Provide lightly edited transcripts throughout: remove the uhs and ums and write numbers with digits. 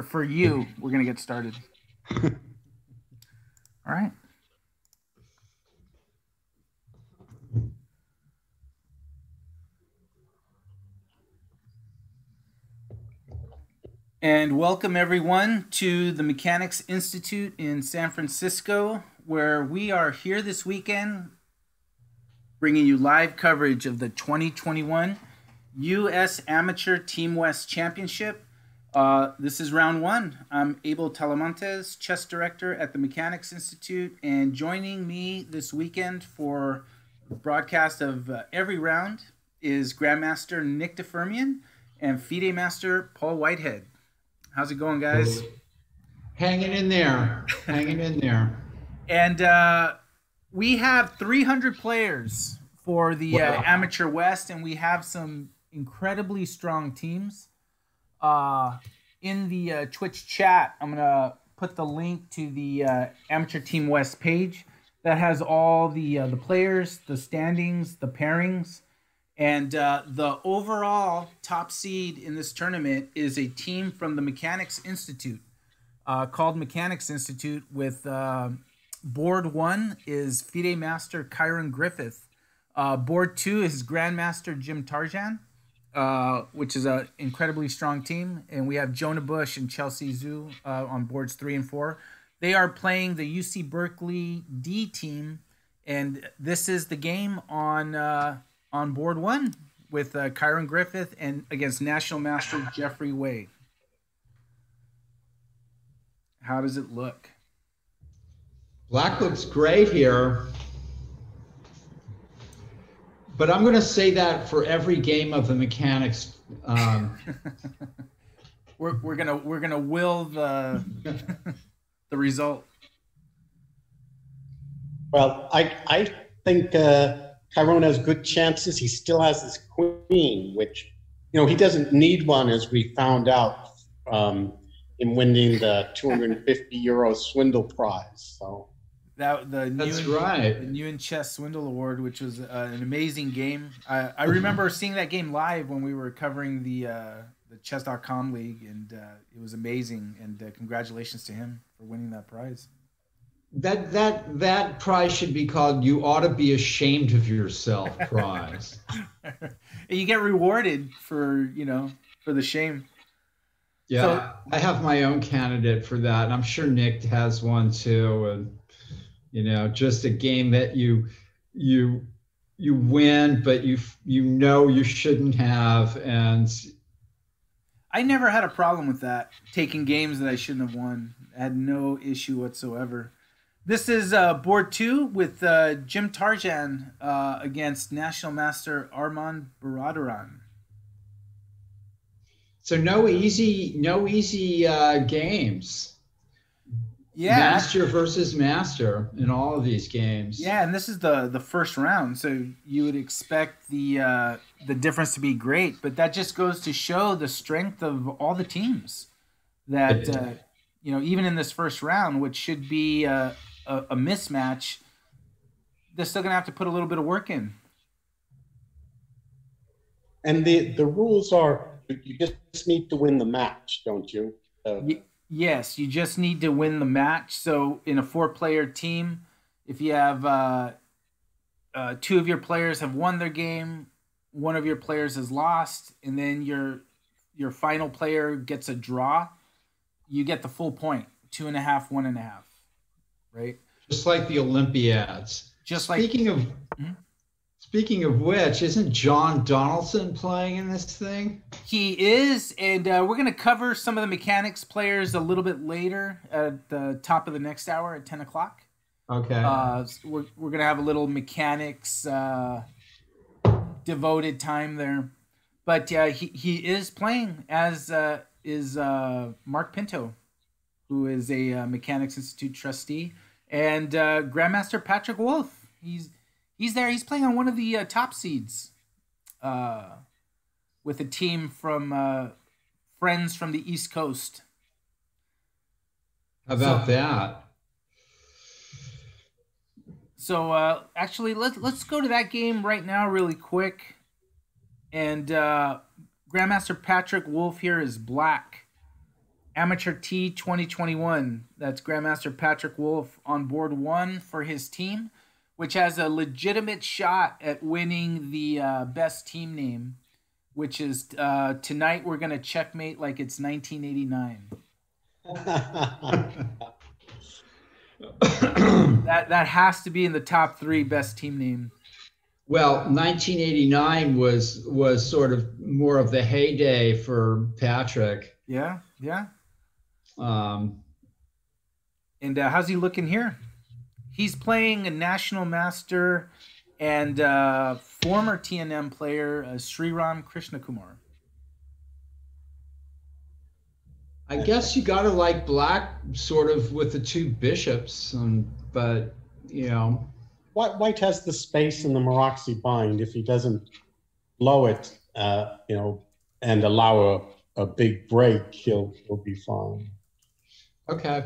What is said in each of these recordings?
For you, we're gonna get started. All right. And welcome everyone to the Mechanics Institute in San Francisco, where we are here this weekend bringing you live coverage of the 2021 U.S. Amateur Team West Championship. This is round one. I'm Abel Talamantes, chess director at the Mechanics Institute, and joining me this weekend for the broadcast of every round is Grandmaster Nick DeFermian and FIDE Master Paul Whitehead. How's it going, guys? Hanging in there. Hanging in there. And we have 300 players for the Amateur West, and we have some incredibly strong teams. In the Twitch chat, I'm going to put the link to the Amateur Team West page that has all the players, the standings, the pairings. And the overall top seed in this tournament is a team from the Mechanics Institute called Mechanics Institute with board one is FIDE Master Kyron Griffith. Board two is Grandmaster Jim Tarjan, which is an incredibly strong team. And we have Jonah Bush and Chelsea Zhu on boards 3 and 4. They are playing the UC Berkeley D team. And this is the game on board one with Kyron Griffith and against National Master Jeffrey Way. How does it look? Black looks great here. But I'm going to say that for every game of the Mechanics. We're gonna will the the result. Well, I think Kyron has good chances. He still has his queen, which, he doesn't need one, as we found out in winning the 250 euro swindle prize. So that's right. The New in Chess Swindle Award, which was an amazing game. I remember seeing that game live when we were covering the Chess.com League, and it was amazing. And congratulations to him for winning that prize. That prize should be called "You Ought to Be Ashamed of Yourself" prize. You get rewarded for the shame. Yeah, so, I have my own candidate for that, and I'm sure Nick has one too. And just a game that you win, but you shouldn't have. And I never had a problem with that, taking games that I shouldn't have won. I had no issue whatsoever. This is board two with Jim Tarjan against National Master Armond Baradaron. So no easy games. Yeah, master versus master in all of these games. Yeah, and this is the first round, so you would expect the difference to be great, but that just goes to show the strength of all the teams. That even in this first round, which should be a mismatch, they're still gonna have to put a little bit of work in. And the rules are, you just need to win the match, don't you? Yes, you just need to win the match. So in a 4-player team, if you have 2 of your players have won their game, 1 of your players has lost, and then your final player gets a draw, you get the full point, 2.5, 1.5, right? Just like the Olympiads. Speaking of which, isn't John Donaldson playing in this thing? He is, and we're going to cover some of the Mechanics players a little bit later at the top of the next hour at 10 o'clock. Okay. We're going to have a little Mechanics devoted time there. But he is playing, as is Mark Pinto, who is a Mechanics Institute trustee, and Grandmaster Patrick Wolf. He's there. He's playing on one of the top seeds with a team from friends from the East Coast. How about that? So actually, let's go to that game right now really quick. And Grandmaster Patrick Wolf here is black. Amateur T 2021. That's Grandmaster Patrick Wolf on board 1 for his team, which has a legitimate shot at winning the best team name, which is tonight we're going to checkmate like it's 1989. that has to be in the top 3 best team name. Well, 1989 was sort of more of the heyday for Patrick. Yeah. And how's he looking here? He's playing a national master and former TNM player Sriram Krishna Kumar. I guess you got to like black sort of with the 2 bishops, but you know. White has the space in the Maroxy bind. If he doesn't blow it, and allow a big break, he'll be fine. Okay.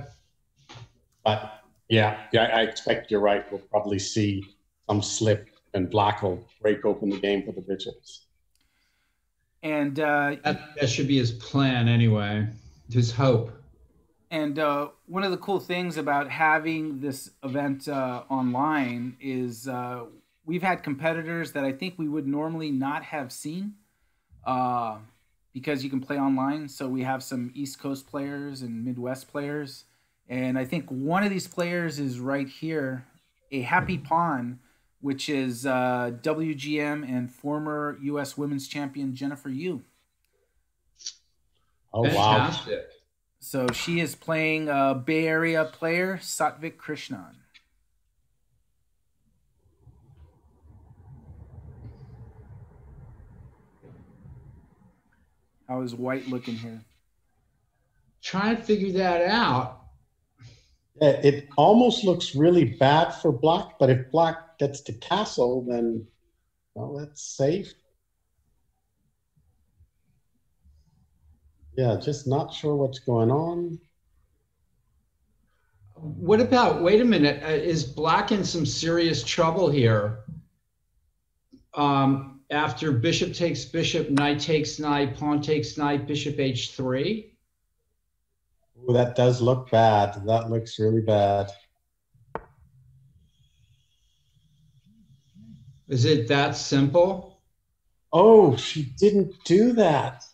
But yeah, I expect you're right. We'll probably see some slip, and black will break open the game for the bishops. And that should be his plan anyway. His hope. And one of the cool things about having this event online is we've had competitors that I think we would normally not have seen because you can play online. So we have some East Coast players and Midwest players. And I think one of these players is right here, a Happy Pawn, which is WGM and former U.S. Women's Champion Jennifer Yu. Oh, fantastic. Wow. So she is playing a Bay Area player, Satvik Krishnan. How is white looking here? Trying to figure that out. It almost looks really bad for black, but if black gets to castle, then, well, that's safe. Yeah, just not sure what's going on. What about, wait a minute, is black in some serious trouble here? After bishop takes bishop, knight takes knight, pawn takes knight, bishop h3? Ooh, that does look bad. That looks really bad. Is it that simple? Oh, she didn't do that.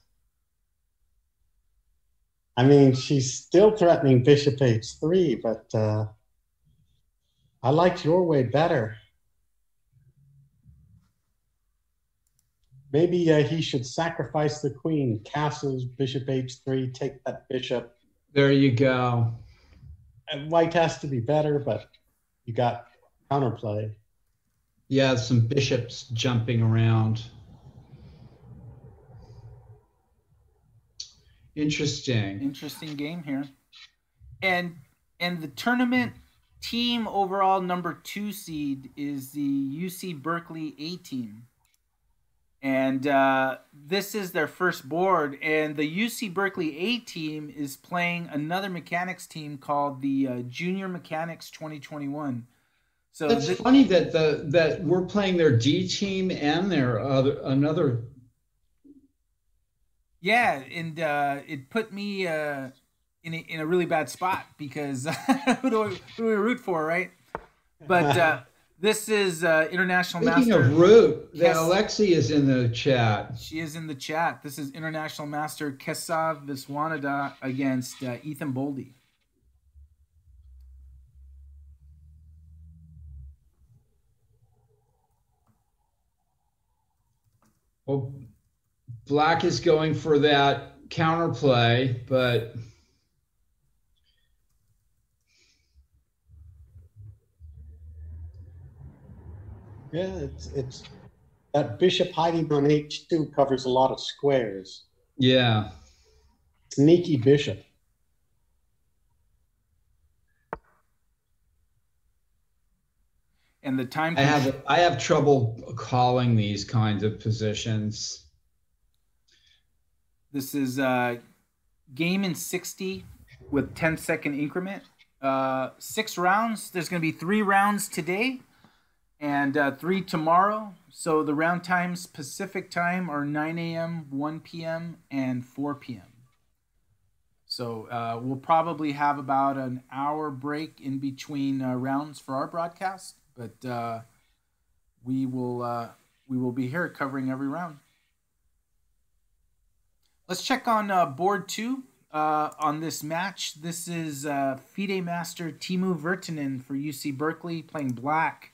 I mean, she's still threatening bishop h3, but I liked your way better. Maybe he should sacrifice the queen, castles, bishop h3, take that bishop. There you go. And white has to be better, but you got counterplay. Yeah, some bishops jumping around. Interesting game here. And the tournament team overall number 2 seed is the UC Berkeley A team. And this is their first board. And the UC Berkeley A team is playing another mechanics team called the Junior Mechanics 2021. So that's funny that we're playing their D team and their another. Yeah, and it put me in a really bad spot because who do we root for, right? But this is International Master. Speaking of root, Alexi is in the chat. She is in the chat. This is International Master Kesav Viswanathan against Ethan Boldy. Well, black is going for that counterplay, but yeah, it's that bishop hiding on h2 covers a lot of squares. Yeah, sneaky bishop. And the time I have trouble calling these kinds of positions. This is game in 60 with 10-second increment. 6 rounds. There's going to be 3 rounds today and 3 tomorrow. So the round times Pacific time are 9 a.m., 1 p.m., and 4 p.m. So we'll probably have about an hour break in between rounds for our broadcast, but we will be here covering every round. Let's check on board 2 on this match. This is FIDE Master Teemu Virtanen for UC Berkeley playing black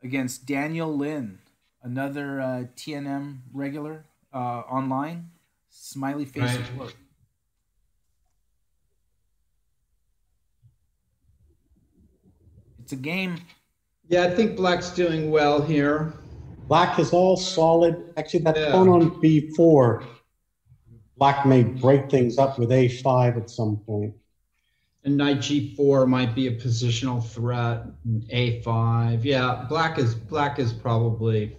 against Daniel Lin, another TNM regular online. Smiley face support. It's a game. Yeah, I think black's doing well here. Black is all solid. Actually, that pawn on b4, black may break things up with a5 at some point. And knight g4 might be a positional threat. A5. Yeah, black is probably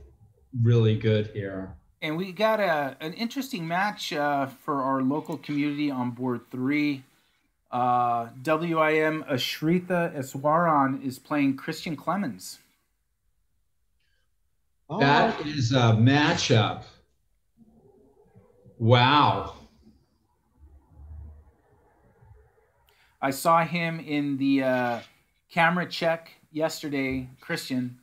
really good here. And we got an interesting match for our local community on board 3. WIM Shritha Swaron is playing Christian Clemens. That is a matchup. Wow. I saw him in the camera check yesterday, Christian.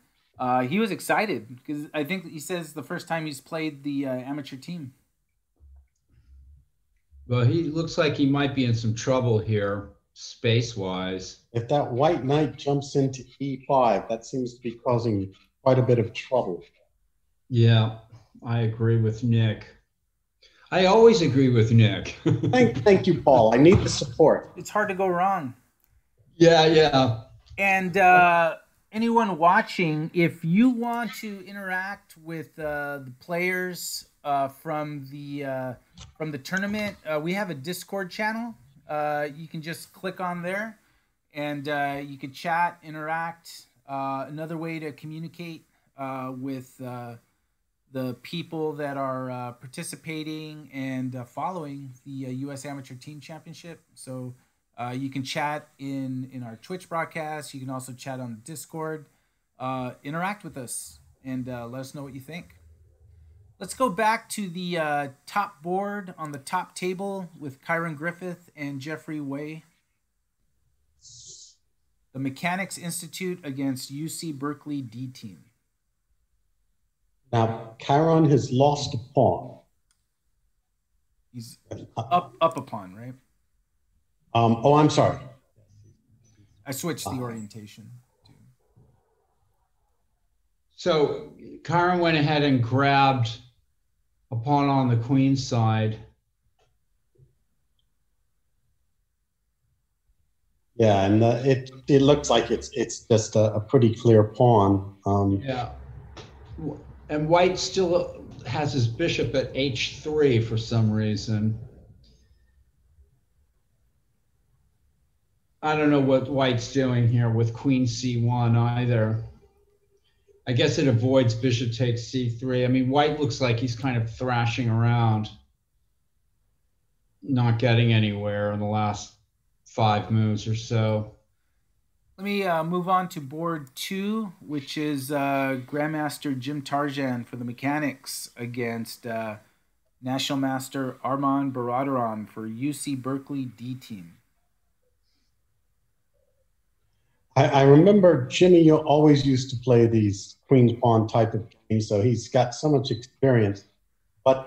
He was excited because I think he says the first time he's played the amateur team. Well, he looks like he might be in some trouble here, space-wise. If that white knight jumps into e5, that seems to be causing quite a bit of trouble. Yeah, I agree with Nick. I always agree with Nick. Thank you, Paul. I need the support. It's hard to go wrong. Yeah. And anyone watching, if you want to interact with the players from the tournament, we have a Discord channel. You can just click on there, and you can chat, interact. Another way to communicate with the people that are participating and following the U.S. Amateur Team Championship. So you can chat in our Twitch broadcast. You can also chat on Discord. Interact with us and let us know what you think. Let's go back to the top board on the top table with Kyron Griffith and Jeffrey Way. The Mechanics Institute against UC Berkeley D team. Now, Kyron has lost a pawn. He's up a pawn, right? I'm sorry. I switched the orientation. So Kyron went ahead and grabbed a pawn on the queen's side. Yeah, and it looks like it's just a pretty clear pawn. Yeah. And white still has his bishop at h3 for some reason. I don't know what white's doing here with queen c1 either. I guess it avoids bishop takes c3. I mean, white looks like he's kind of thrashing around, not getting anywhere in the last 5 moves or so. Let me move on to board 2, which is Grandmaster Jim Tarjan for the Mechanics against National Master Armond Baradaron for UC Berkeley D team. I remember Jimmy always used to play these queen pawn type of games, so he's got so much experience. But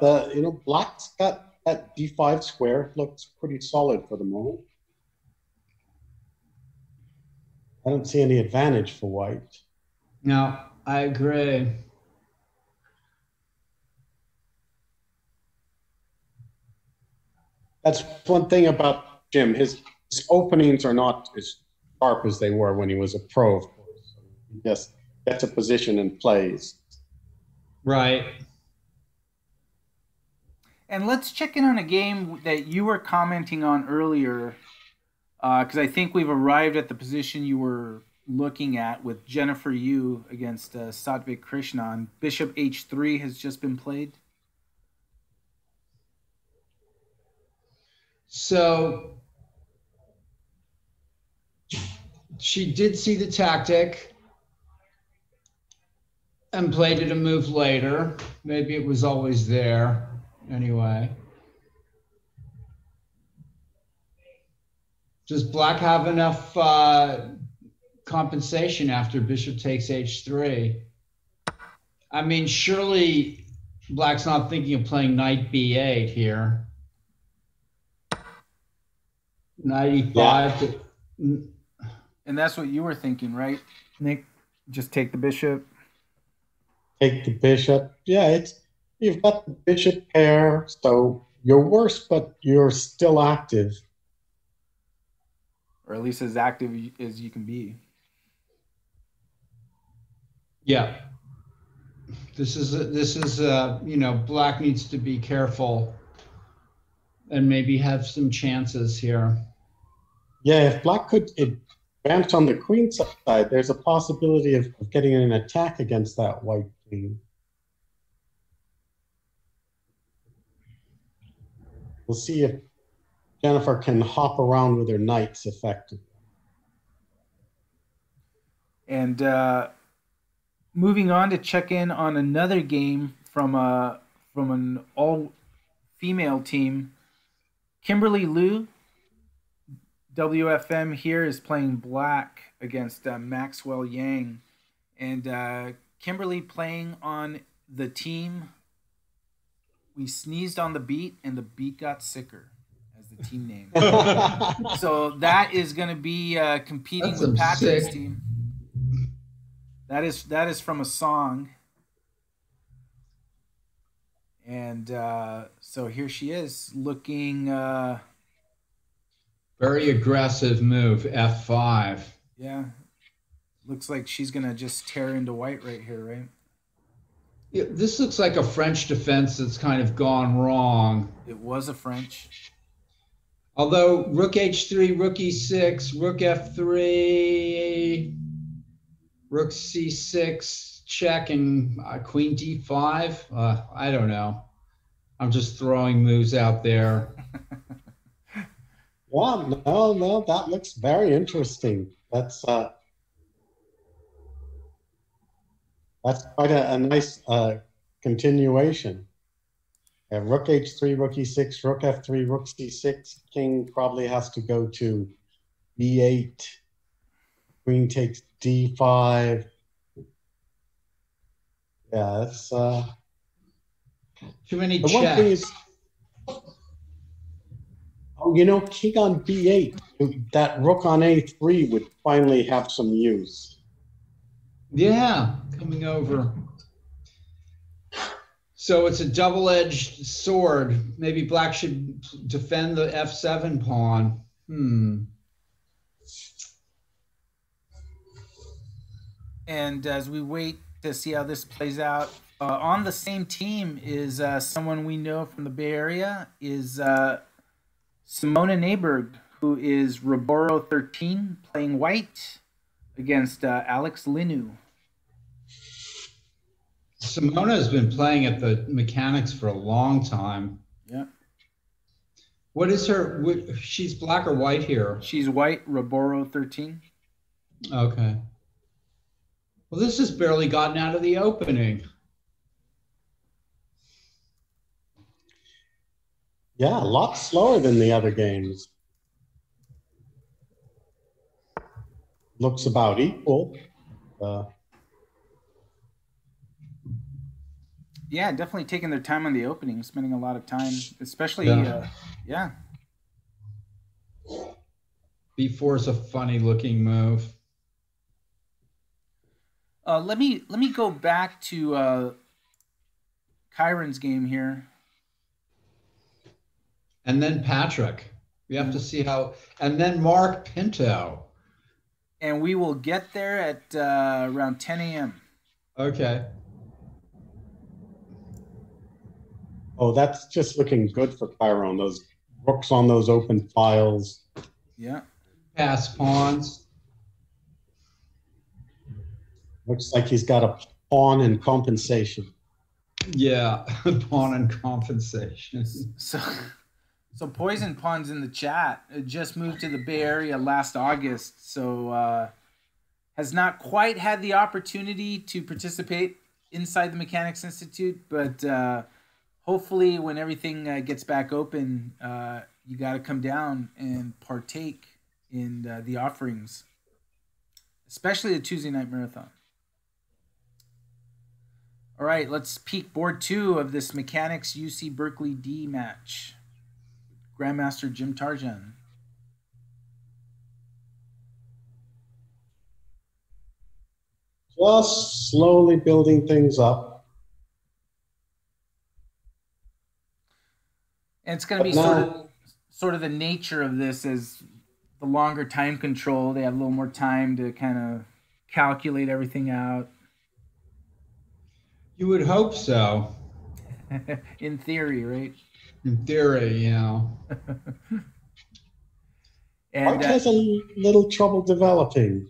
black's got that d5 square, looks pretty solid for the moment. I don't see any advantage for white. No, I agree. That's one thing about Jim. His openings are not as sharp as they were when he was a pro, of course. He just gets a position and plays. Right. And let's check in on a game that you were commenting on earlier, because I think we've arrived at the position you were looking at with Jennifer Yu against Satvik Krishna. And Bishop h3 has just been played. So she did see the tactic and played it a move later. Maybe it was always there anyway. Does black have enough compensation after bishop takes h3? I mean, surely black's not thinking of playing knight b8 here. Knight e5. Yeah. And that's what you were thinking, right, Nick? Just take the bishop. Take the bishop. Yeah, you've got the bishop pair, so you're worse, but you're still active. Or at least as active as you can be. Yeah. This is you know, black needs to be careful and maybe have some chances here. Yeah, if black could advance on the queen side, there's a possibility of getting an attack against that white queen. We'll see if Jennifer can hop around with her knights effectively. And moving on to check in on another game from an all-female team. Kimberly Liu, WFM here, is playing black against Maxwell Yang. And Kimberly playing on the team. We sneezed on the beat, and the beat got sicker as the team name. So that is going to be competing with Patrick's team. That is from a song. And so here she is looking... very aggressive move, f5. Yeah. Looks like she's going to just tear into white right here, right? Yeah, this looks like a French defense that's kind of gone wrong. It was a French. Although rook h3, rook e6, rook f3, rook c6, check, and queen d5. I don't know. I'm just throwing moves out there. Well, no, that looks very interesting. That's quite a nice continuation. Rook h3, rook e6, rook f3, rook c6. King probably has to go to b8. Queen takes d5. Yeah, that's too many the checks. one thing is, oh, you know, king on b8. That rook on a3 would finally have some use. Yeah, coming over. So it's a double-edged sword. Maybe black should defend the f7 pawn. And as we wait to see how this plays out, on the same team is someone we know from the Bay Area, is Simona Neighborg, who is Roboro 13, playing white against Alex Linu. Simona has been playing at the mechanics for a long time. Yeah. What is her? She's black or white here? She's white, Roboro 13. Okay. Well, this has barely gotten out of the opening. Yeah, a lot slower than the other games. Looks about equal. Yeah, definitely taking their time on the opening, spending a lot of time, especially, yeah. B4 is a funny looking move. Let me go back to Kyron's game here. And then Patrick. We have to see how, and then Mark Pinto. And we will get there at around 10 a.m. Okay. Oh, that's just looking good for Kyron. Those rooks on those open files. Yeah. Pass pawns. Looks like he's got a pawn in compensation. Yeah, pawn and compensation. So Poison Pawn's in the chat. It just moved to the Bay Area last August, so has not quite had the opportunity to participate inside the Mechanics Institute, but hopefully when everything gets back open, you got to come down and partake in the offerings, especially the Tuesday night marathon. All right, let's peek board 2 of this Mechanics UC Berkeley D match. Grandmaster Jim Tarjan. Just slowly building things up. And it's going to be sort of the nature of this as the longer time control. They have a little more time to kind of calculate everything out. You would hope so. In theory, right? In theory, yeah. And White has a little trouble developing.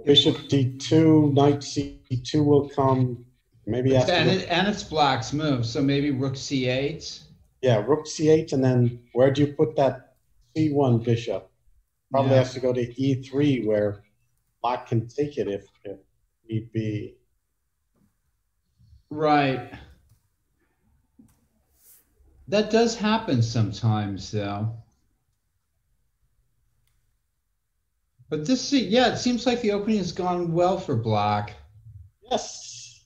Bishop D2, Knight C2 will come. Maybe after. And it's Black's move, so maybe Rook C8. Yeah, Rook C8, and then where do you put that C1 bishop? Probably has to go to E3, where Black can take it if need be. Right. That does happen sometimes, though. But this, yeah, it seems like the opening has gone well for Black. Yes.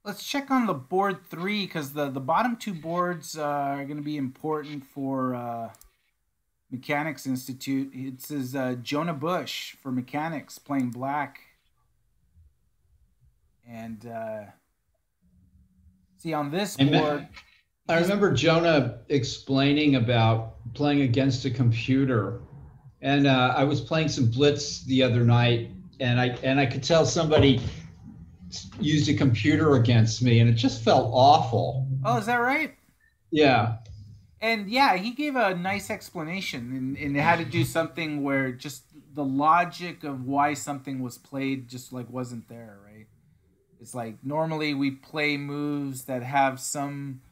let's check on the board 3 because the bottom 2 boards are going to be important for Mechanics Institute. It says Jonah Bush for Mechanics playing Black. And see on this board... I remember Jonah explaining about playing against a computer, and I was playing some Blitz the other night, and I could tell somebody used a computer against me, and it just felt awful. Oh, is that right? Yeah. And yeah, he gave a nice explanation, and it had to do something where just the logic of why something was played just like wasn't there, right? It's like normally we play moves that have some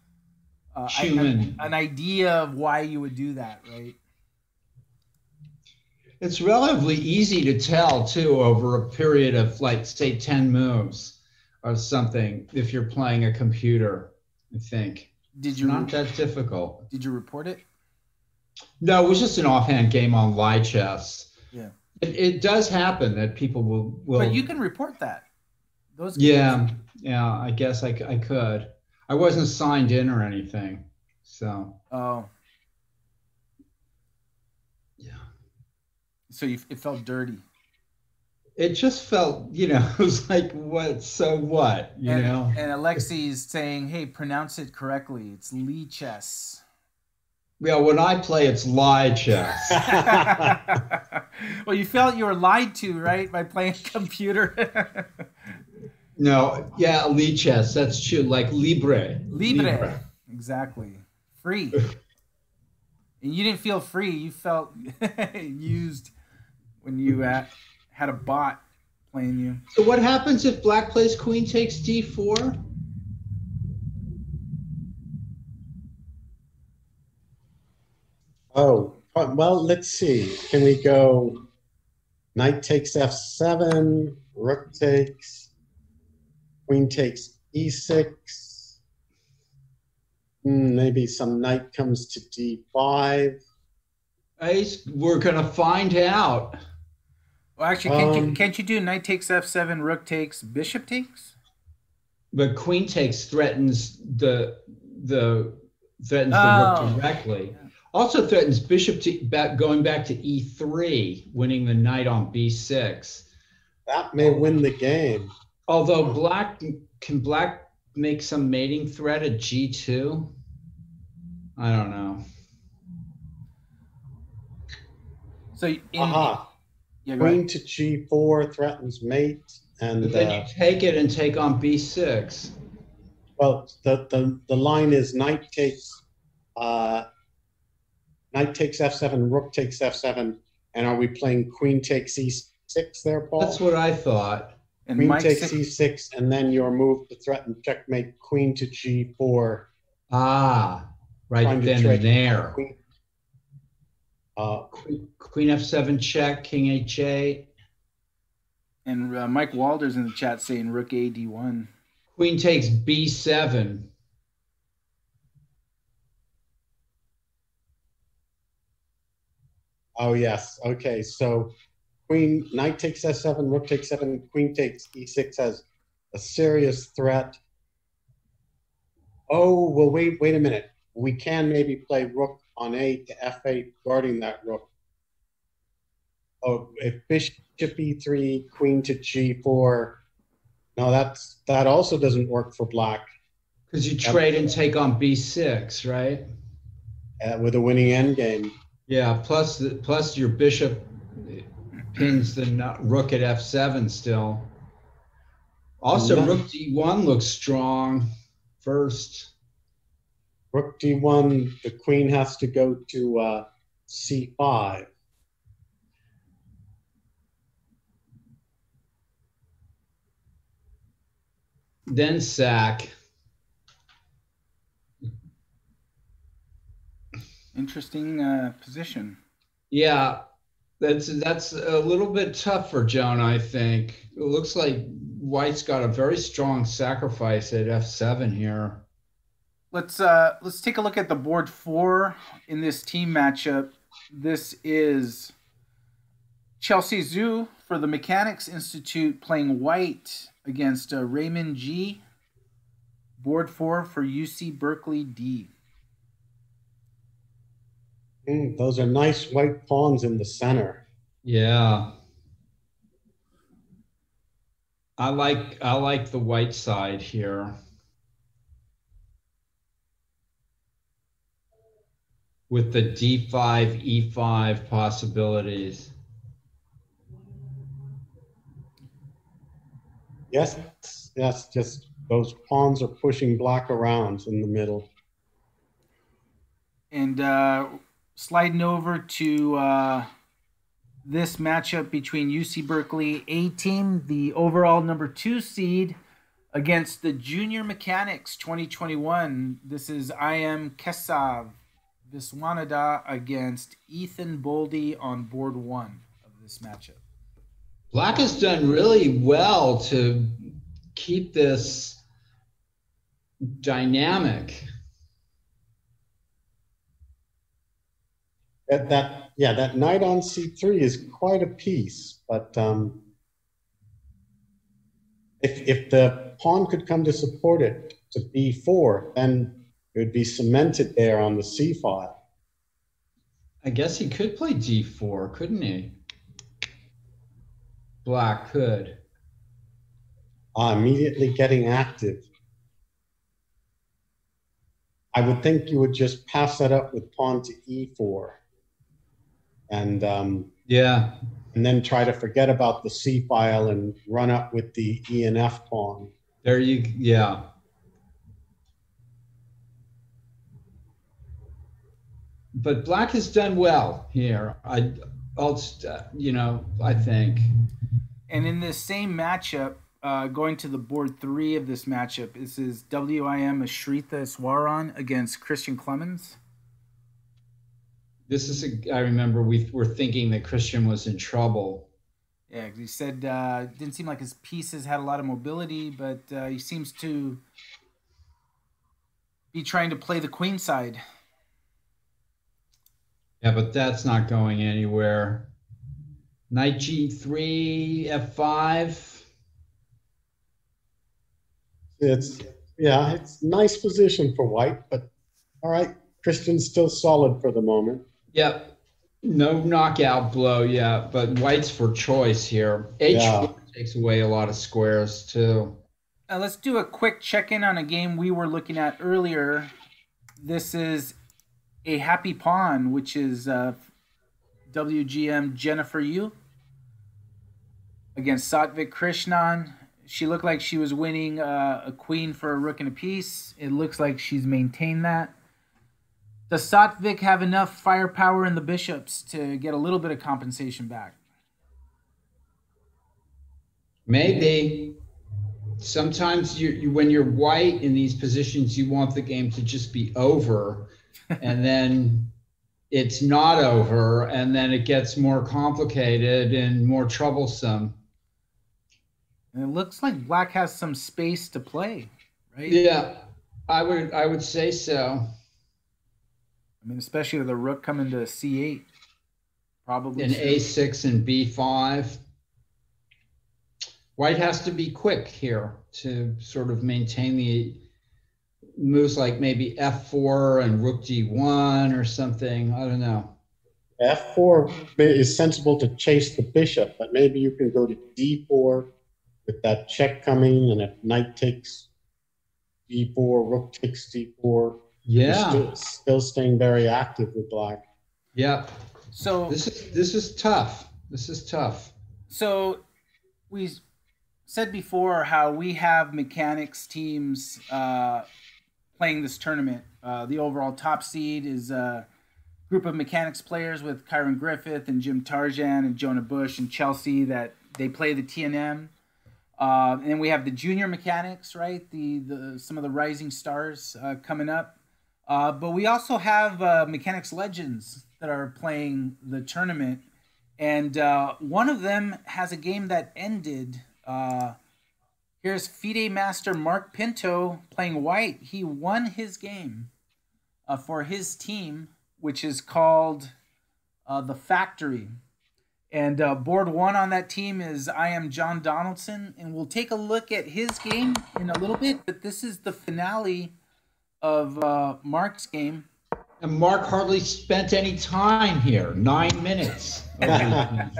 an idea of why you would do that, right? It's relatively easy to tell too over a period of like say 10 moves or something if you're playing a computer. I think it's not that difficult. Did you report it? No, it was just an offhand game on live chess. Yeah, it does happen that people will. But you can report that. Those games. Yeah. I guess I could. I wasn't signed in or anything, so. Oh. Yeah. So it felt dirty. It just felt, it was like, what? So what? You know. And Alexi's saying, "Hey, pronounce it correctly. It's Lee chess." Yeah, when I play, it's lie chess. Well, you felt you were lied to, right, by playing computer. No, yeah, Lee chess. That's true. Like Libre. Exactly. Free. And you didn't feel free. You felt used when you had a bot playing you. So what happens if Black plays Queen takes D4? Oh, well, let's see. Can we go Knight takes F7, Rook takes... Queen takes E6. Maybe some knight comes to D5. We're gonna find out. Well, actually, can't you do knight takes F7, Rook takes, Bishop takes? But Queen takes threatens the Rook directly. Yeah. Also threatens Bishop going back to E3, winning the knight on B6. That may win the game. Although can Black make some mating threat at G2? I don't know. So Queen to G4 threatens mate, and but then you take it and take on B6. Well, the line is knight takes F7, Rook takes F7, and are we playing Queen takes E6 there, Paul? That's what I thought. And Queen takes E6, and then your move to threaten checkmate Queen to G4. Ah, right then and there. Queen F7 check, King H8. And Mike Walder's in the chat saying Rook A D1. Queen takes B7. Oh, yes. Okay, so knight takes S7, rook takes 7, queen takes E6 has a serious threat. Oh, well, wait a minute. We can maybe play rook on A to F8, guarding that rook. Oh, if bishop E3, queen to G4. No, that also doesn't work for black. Because you trade and take on B6, right? With a winning endgame. Yeah, plus your bishop pins the rook at F7 still. Also, rook D1 looks strong first. Rook D1, the queen has to go to C5. Then sack. Interesting position. Yeah, that's a little bit tough for Joan, I think. It looks like White's got a very strong sacrifice at F7 here. Let's take a look at the board 4 in this team matchup. This is Chelsea Zhu for the Mechanics Institute playing White against Raymond G. Board 4 for UC Berkeley D. Those are nice white pawns in the center. Yeah. I like the white side here. With the D5, E5 possibilities. Yes, just those pawns are pushing black around in the middle. And sliding over to this matchup between UC Berkeley A team, the overall number 2 seed, against the Junior Mechanics 2021. This is IM Kesav Viswanathan against Ethan Boldy on board 1 of this matchup. Black has done really well to keep this dynamic. That knight on C3 is quite a piece, but if the pawn could come to support it to B4, then it would be cemented there on the C file. I guess he could play D4, couldn't he? Black could. Immediately getting active. I would think you would just pass that up with pawn to E4. And yeah, and then try to forget about the C file and run up with the E and F pawn. Yeah. But black has done well here. I think. And in this same matchup, going to the board 3 of this matchup, this is WIM Shritha Swaron against Christian Clemens. This is I remember we were thinking that Christian was in trouble. Yeah, he said it didn't seem like his pieces had a lot of mobility, but he seems to be trying to play the queen side. Yeah, but that's not going anywhere. Knight G3, F5. It's nice position for white, but all right, Christian's still solid for the moment. Yep. No knockout blow yet, but white's for choice here. H4 takes away a lot of squares too. Let's do a quick check-in on a game we were looking at earlier. This is a happy pawn, which is WGM Jennifer Yu against Satvik Krishnan. She looked like she was winning a queen for a rook and a piece. It looks like she's maintained that. Does Satvik have enough firepower in the bishops to get a little bit of compensation back? Maybe. Sometimes when you're white in these positions, you want the game to just be over, and then it's not over, and then it gets more complicated and more troublesome. And it looks like black has some space to play, right? Yeah, I would say so. I mean, especially with the rook coming to c8, probably In soon. A6 and B5. White has to be quick here to sort of maintain the moves, like maybe F4 and Rook D1 or something. I don't know. F4 is sensible to chase the bishop, but maybe you can go to D4 with that check coming, and if knight takes D4, rook takes D4, Yeah. you're still staying very active with black. Yeah. So this is tough. This is tough. So we said before how we have mechanics teams playing this tournament. The overall top seed is a group of mechanics players with Kyron Griffith and Jim Tarjan and Jonah Bush and Chelsea that they play the TNM. And then we have the junior mechanics, right? The some of the rising stars coming up. But we also have mechanics legends that are playing the tournament. And one of them has a game that ended. Here's FIDE Master Mark Pinto playing white. He won his game for his team, which is called The Factory. And board one on that team is I Am John Donaldson. And we'll take a look at his game in a little bit. But this is the finale of Mark's game. And Mark hardly spent any time here. 9 minutes. And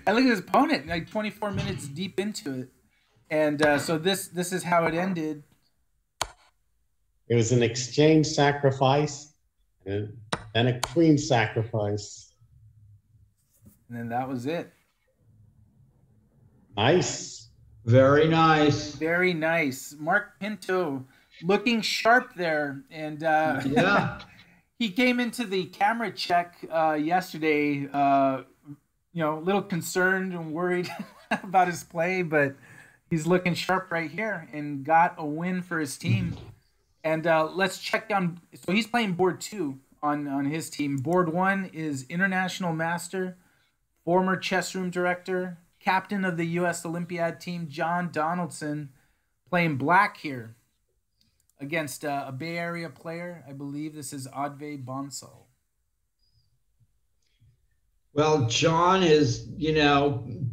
look at his opponent, like 24 minutes deep into it. And so this is how it ended. It was an exchange sacrifice and a queen sacrifice. And then that was it. Nice. Very nice. Very nice. Mark Pinto looking sharp there. And yeah. He came into the camera check yesterday, a little concerned and worried about his play, but he's looking sharp right here and got a win for his team. And let's check down. So he's playing board two on his team. Board one is International Master, former chess room director, captain of the U.S. Olympiad team, John Donaldson, playing black here against a Bay Area player. I believe this is Adve Bonsal. Well, John is,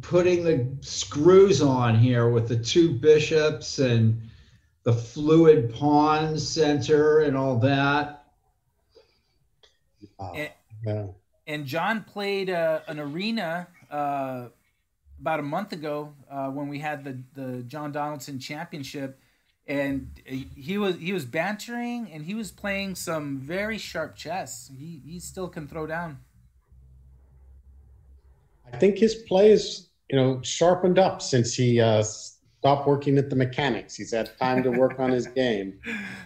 putting the screws on here with the two bishops and the fluid pawn center and all that. And John played an arena about a month ago when we had the John Donaldson Championship. And he was bantering, and he was playing some very sharp chess. He still can throw down. I think his play is, sharpened up since he stopped working at the mechanics. He's had time to work on his game.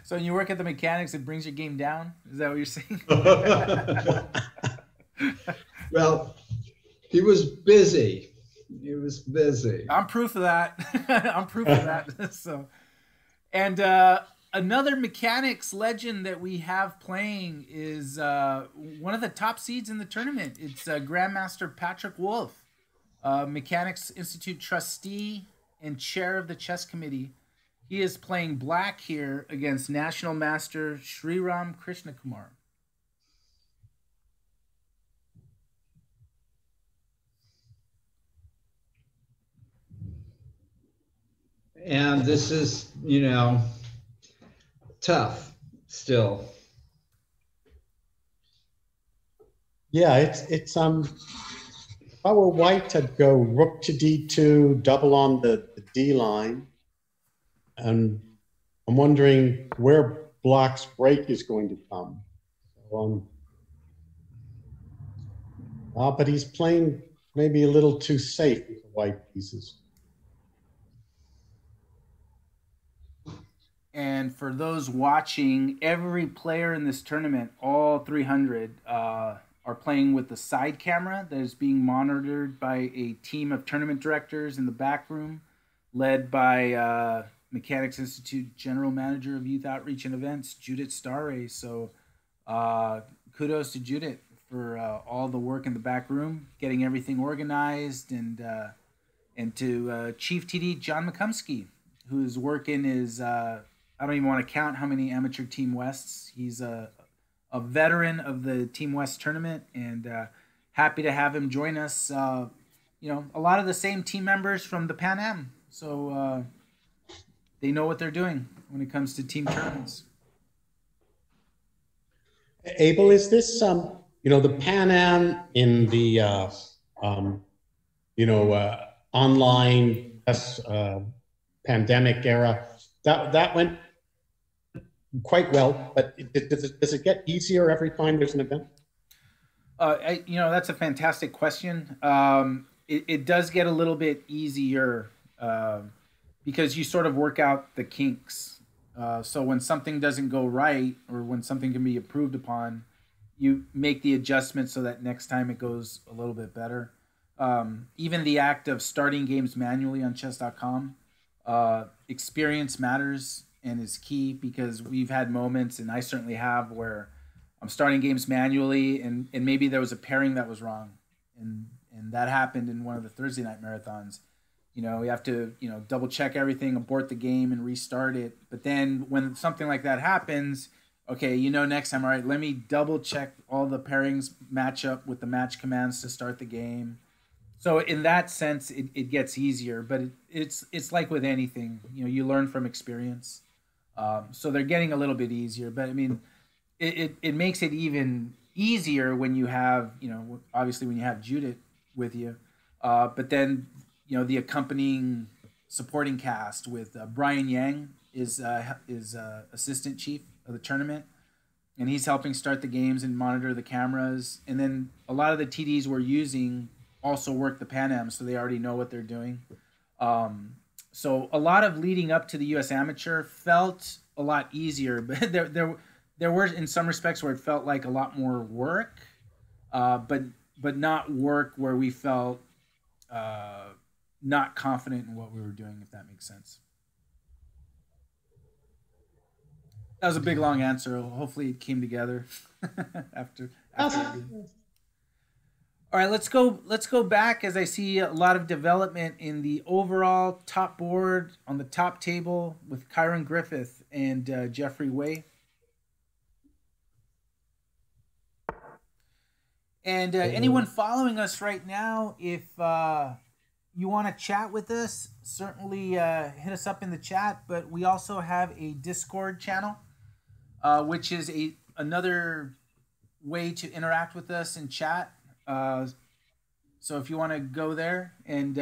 So when you work at the mechanics, it brings your game down? Is that what you're saying? Well, he was busy. I'm proof of that. I'm proof of that. So. And another mechanics legend that we have playing is one of the top seeds in the tournament. It's Grandmaster Patrick Wolf, Mechanics Institute trustee and chair of the chess committee. He is playing black here against National Master Sriram Krishna Kumar. And this is, tough still. Yeah, it's if I were white, I'd go rook to d2, double on the d line, and I'm wondering where black's break is going to come. So, but he's playing maybe a little too safe with the white pieces. And for those watching, every player in this tournament, all 300, are playing with the side camera that is being monitored by a team of tournament directors in the back room, led by Mechanics Institute General Manager of Youth Outreach and Events, Judith Starray. So kudos to Judith for all the work in the back room, getting everything organized and and to Chief TD John McCumsky, whose work in his I don't even want to count how many amateur Team Wests. He's a veteran of the Team West tournament, and happy to have him join us. You know, a lot of the same team members from the Pan Am, so they know what they're doing when it comes to team tournaments. Abel, is this you know, the Pan Am in the you know, online pandemic era, that went quite well, but does it get easier every time there's an event? You know, that's a fantastic question. It does get a little bit easier because you sort of work out the kinks. So when something doesn't go right, or when something can be improved upon, you make the adjustment so that next time it goes a little bit better. Even the act of starting games manually on chess.com, experience matters and is key, because we've had moments, and I certainly have, where I'm starting games manually and maybe there was a pairing that was wrong. And that happened in one of the Thursday night marathons. You know, we have to, you know, double check everything, abort the game and restart it. But then when something like that happens, okay, you know, next time, all right, let me double check all the pairings match up with the match commands to start the game. So in that sense, it gets easier, but it's like with anything, you know, you learn from experience. So they're getting a little bit easier, but I mean, it makes it even easier when you have, you know, obviously when you have Judith with you, but then, you know, the accompanying supporting cast with Brian Yang is assistant chief of the tournament, and he's helping start the games and monitor the cameras. And then a lot of the TDs we're using also work the Pan Am, so they already know what they're doing. So a lot of leading up to the U.S. Amateur felt a lot easier, but there were in some respects where it felt like a lot more work, but not work where we felt not confident in what we were doing, if that makes sense. That was a big, long answer. Hopefully it came together after. All right, let's go back, as I see a lot of development in the overall top board on the top table with Kyron Griffith and Jeffrey Way. And anyone following us right now, if you want to chat with us, certainly hit us up in the chat. But we also have a Discord channel, which is another way to interact with us and chat. So if you want to go there and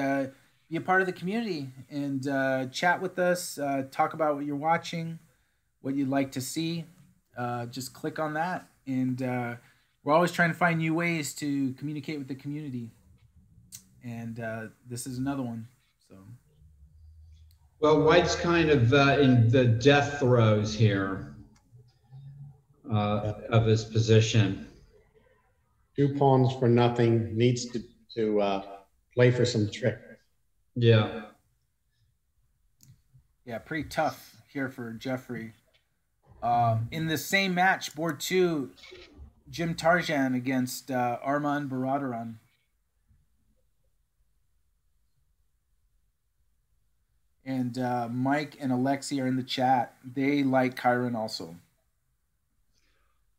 be a part of the community and chat with us, talk about what you're watching, what you'd like to see, just click on that. And we're always trying to find new ways to communicate with the community. And this is another one. So, well, White's kind of in the death throes here of his position. 2 pawns for nothing, needs to play for some trick. Yeah. Yeah, pretty tough here for Jeffrey. In the same match, board 2, Jim Tarjan against Armond Baradaron. And Mike and Alexi are in the chat. They like Kyron also.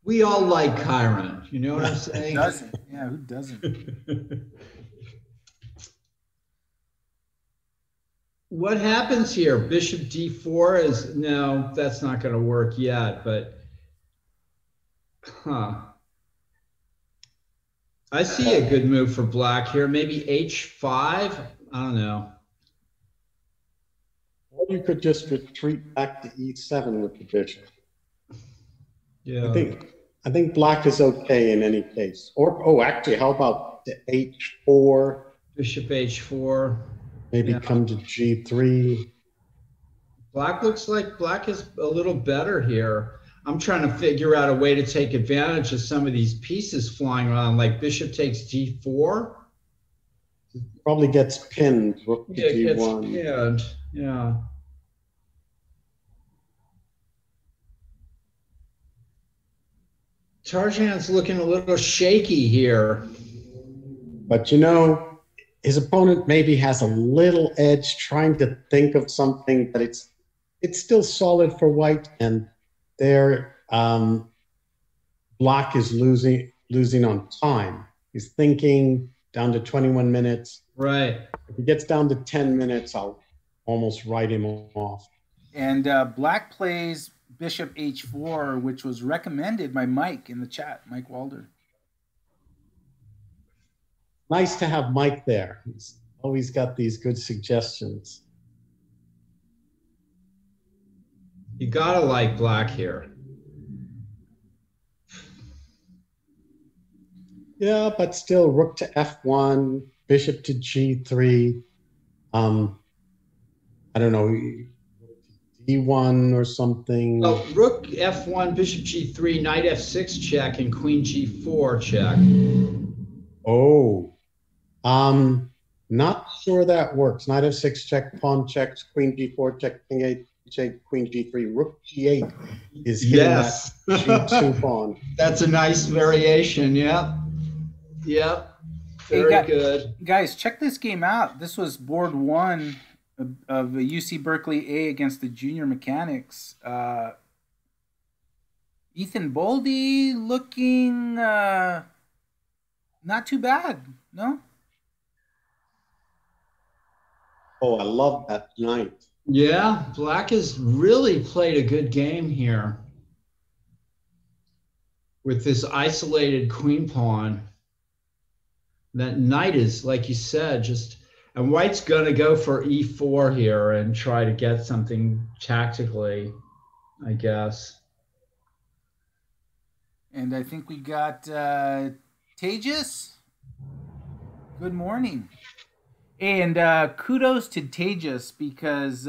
We all like Kyron. You know what I'm saying? Who doesn't? Yeah, who doesn't? What happens here? Bishop d4 is, no, that's not going to work yet, but I see a good move for black here. Maybe h5. I don't know. Or you could just retreat back to e7 with the bishop. Yeah. I think black is okay in any case. Or actually, how about the h4? Bishop h4. Maybe come to g3. Black looks like black is a little better here. I'm trying to figure out a way to take advantage of some of these pieces flying around, like bishop takes d4. Probably gets pinned. Rook to d1. Gets pinned. Yeah. Tarjan's looking a little shaky here. But you know, his opponent maybe has a little edge trying to think of something, but it's still solid for white, and their black is losing on time. He's thinking down to 21 minutes. Right. If he gets down to 10 minutes, I'll almost write him off. And black plays bishop h4, which was recommended by Mike in the chat, Mike Walder. Nice to have Mike there. He's always got these good suggestions. You gotta like black here. Yeah, but still, rook to f1, bishop to g3. I don't know, d1 or something. Oh, rook f1, bishop g3, knight f6 check, and queen g4 check. Oh, not sure that works. Knight f6 check, pawn checks, queen g4 check, king h8, queen g3, rook g8 is hitting that g2 pawn. That's a nice variation. Yep. Yep. Very good. Guys, check this game out. This was board 1 of UC Berkeley A against the junior mechanics. Ethan Boldy looking not too bad, no? Oh, I love that knight. Yeah, black has really played a good game here with this isolated queen pawn. That knight is, like you said, just, and white's going to go for e4 here and try to get something tactically, I guess. And I think we got Tejas. Good morning. And kudos to Tejas because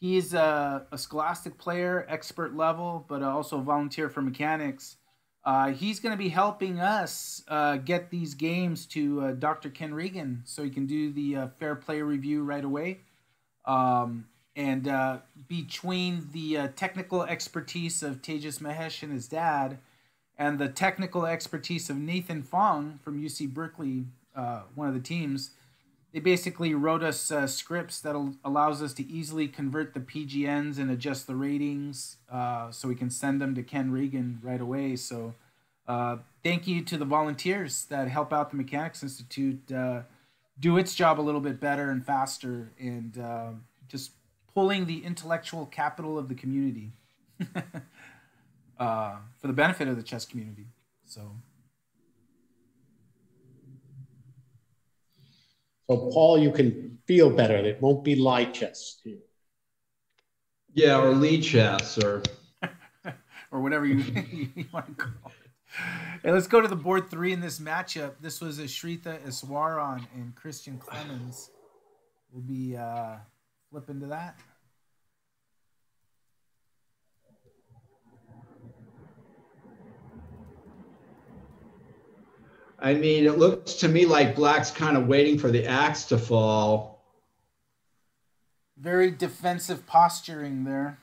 he's a Scholastic player, expert level, but also a volunteer for mechanics. He's going to be helping us get these games to Dr. Ken Regan so he can do the fair play review right away. And between the technical expertise of Tejas Mahesh and his dad and the technical expertise of Nathan Fong from UC Berkeley, one of the teams, they basically wrote us scripts that allows us to easily convert the PGNs and adjust the ratings so we can send them to Ken Regan right away. So thank you to the volunteers that help out the Mechanics Institute do its job a little bit better and faster and just pulling the intellectual capital of the community for the benefit of the chess community. So Paul, you can feel better. It won't be lie chess. Yeah, or lead chess, or or whatever you want to call it. Hey, let's go to the board 3 in this matchup. This was a Shritha, a Swaron, and Christian Clemens. We'll be flipping to that. I mean, it looks to me like black's kind of waiting for the axe to fall. Very defensive posturing there.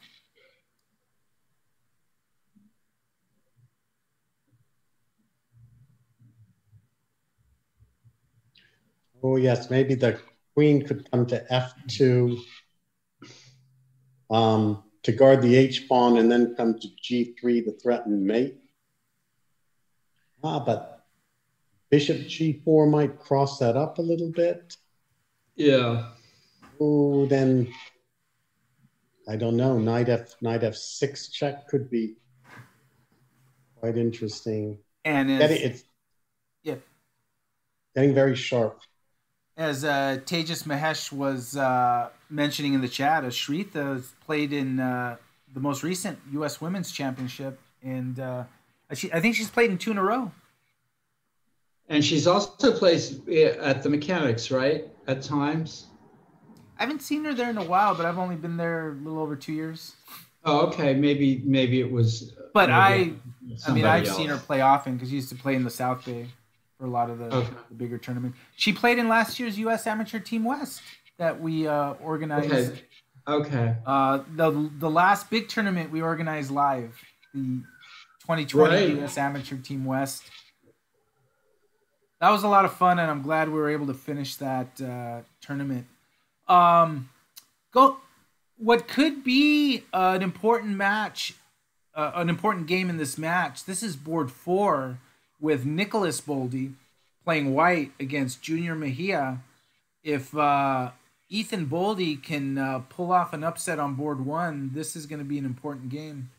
Oh, yes, maybe the queen could come to f2 to guard the h-pawn and then come to g3 to threaten mate. But bishop g4 might cross that up a little bit. Yeah. Oh, then I don't know. Knight f6 check could be quite interesting. And it's getting very sharp. As Tejas Mahesh was mentioning in the chat, Shritha has played in the most recent U.S. Women's Championship, and I think she's played in 2 in a row. And she's also played at the Mechanics, right? At times. I haven't seen her there in a while, but I've only been there a little over 2 years. Oh, okay. Maybe it was. But I've seen her play often because she used to play in the South Bay for a lot of the bigger tournaments. She played in last year's U.S. Amateur Team West that we organized. Okay. The last big tournament we organized live, the 2020 U.S. Amateur Team West. That was a lot of fun, and I'm glad we were able to finish that tournament. Um, go. What could be an important match, an important game in this match. This is board 4 with Nicholas Boldy playing white against Junior Mejia. If Ethan Boldy can pull off an upset on board 1, this is going to be an important game.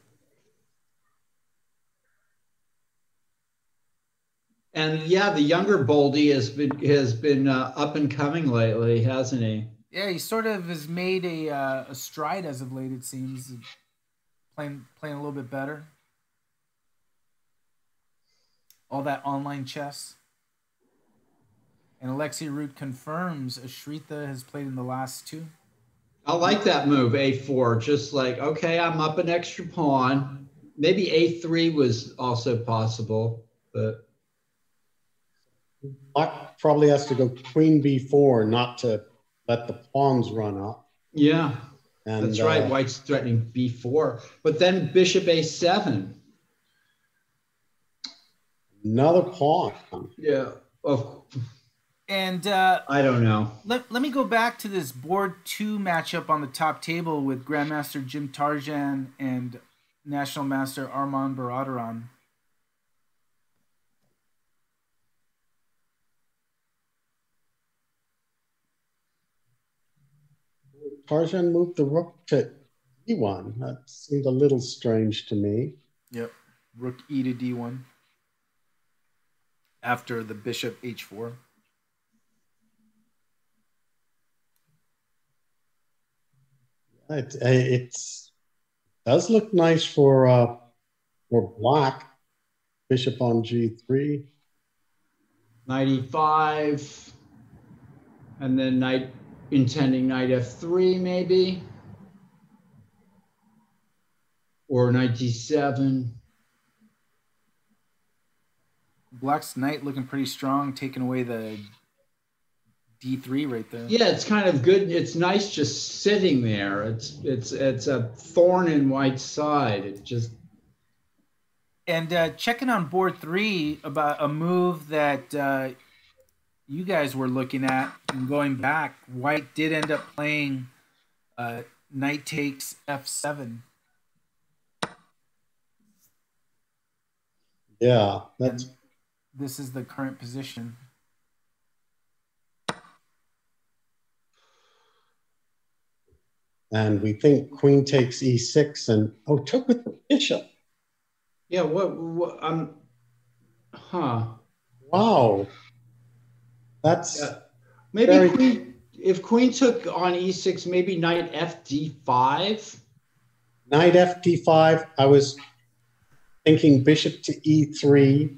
And yeah, the younger Boldy has been up and coming lately, hasn't he? Yeah, he sort of has made a stride as of late. It seems playing a little bit better. All that online chess. And Alexei Root confirms Shritha has played in the last 2. I like that move, A4. Just like, okay, I'm up an extra pawn. Maybe A3 was also possible, but Black probably has to go queen b4, not to let the pawns run up. Yeah, and, that's right. White's threatening b4, but then bishop a7. Another pawn. Yeah. Oh. And I don't know. Let me go back to this board 2 matchup on the top table with Grandmaster Jim Tarjan and National Master Armond Baradaron. Tarjan moved the rook to e1. That seemed a little strange to me. Yep. Rook e to d1 after the bishop h4. It does look nice for black. Bishop on g3. Knight e5. And then knight intending knight f3 maybe. Or knight d7. Black's knight looking pretty strong, taking away the d3 right there. Yeah, it's kind of good. It's nice just sitting there. It's a thorn in white's side. It just. And checking on board 3 about a move that you guys were looking at and going back. White did end up playing knight takes f7. Yeah, that's. And this is the current position. And we think queen takes e6 and took with the bishop. Yeah, Wow. That's maybe if queen took on e6, maybe knight fd5. Knight fd5. I was thinking bishop to e3.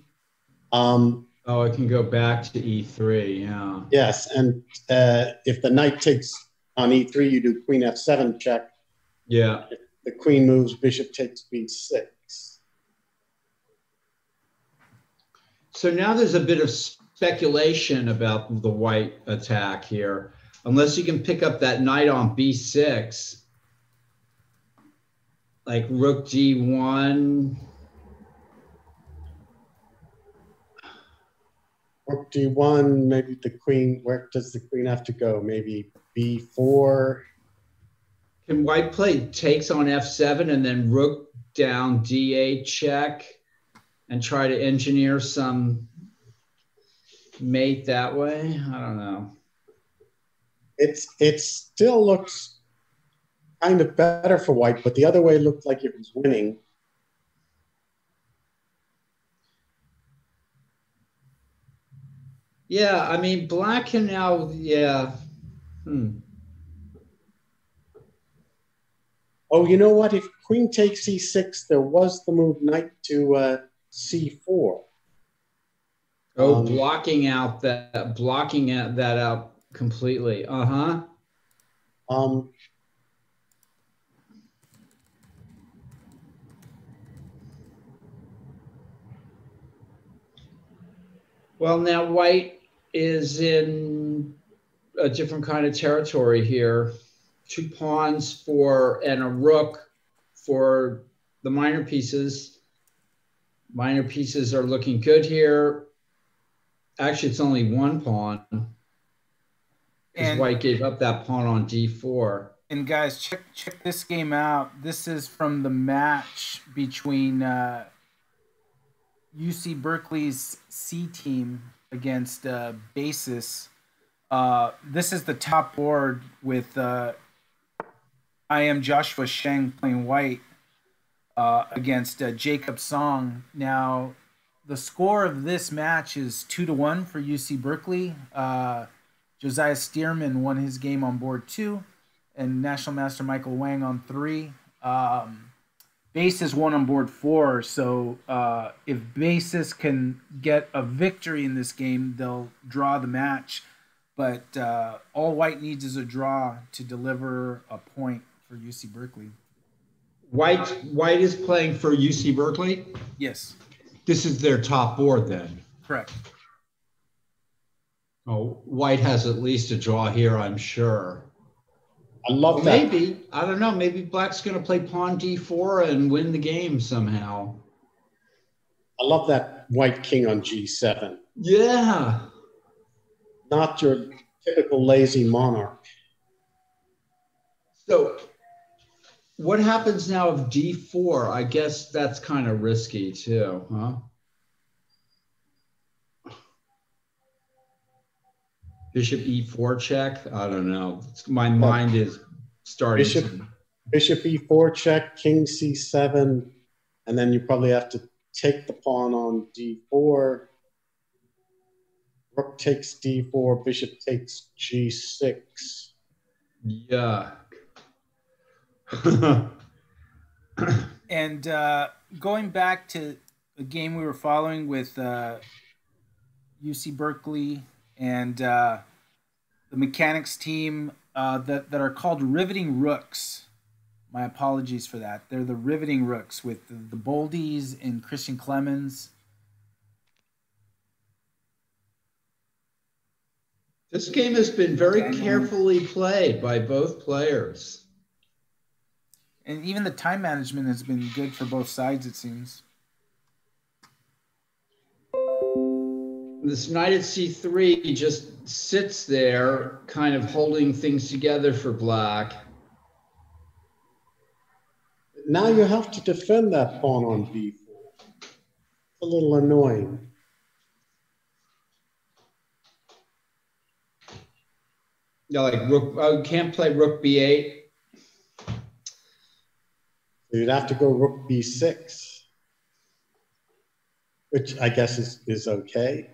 It can go back to e3, yeah. Yes, and if the knight takes on e3, you do queen f7 check. Yeah. If the queen moves, bishop takes b6. So now there's a bit of speculation about the white attack here. Unless you can pick up that knight on b6, like rook d1. Rook d1, maybe the queen, where does the queen have to go? Maybe b4. Can white play takes on f7 and then rook down d8 check and try to engineer some mate that way? I don't know. It still looks kind of better for white, but the other way looked like it was winning. Yeah, I mean, black can now, yeah. Oh, you know what? If queen takes e6, there was the move knight to c4. Blocking that out completely. Well, now white is in a different kind of territory here. 2 pawns and a rook for the minor pieces. Minor pieces are looking good here. Actually, it's only one pawn because And white gave up that pawn on d4. and guys, check this game out. This is from the match between UC Berkeley's C team against Basis. This is the top board with I am Joshua Sheng playing white against Jacob Song. Now, the score of this match is 2-1 for UC Berkeley. Josiah Stearman won his game on board 2, and National Master Michael Wang on 3. Basis won on board 4, so if Basis can get a victory in this game, they'll draw the match. But all white needs is a draw to deliver a point for UC Berkeley. White is playing for UC Berkeley? Yes. This is their top board then? Correct. Oh, white has at least a draw here, I'm sure. I love that. Maybe. I don't know. Maybe black's going to play pawn d4 and win the game somehow. I love that white king on g7. Yeah. Not your typical lazy monarch. So what happens now if d4? I guess that's kind of risky too, huh? Bishop e4 check? I don't know. My mind is starting Bishop e4 check, king c7, and then you probably have to take the pawn on d4. Rook takes d4, bishop takes g6. Yeah. And going back to a game we were following with UC Berkeley and the mechanics team that are called Riveting Rooks. My apologies for that. They're the Riveting Rooks with the Boldies and Christian Clemens. This game has been very carefully played by both players. And even the time management has been good for both sides, it seems. This knight at c3 just sits there, kind of holding things together for black. Now you have to defend that pawn on b4. It's a little annoying. Yeah, like rook. Oh, can't play rook b8. You'd have to go rook b6, which I guess is okay.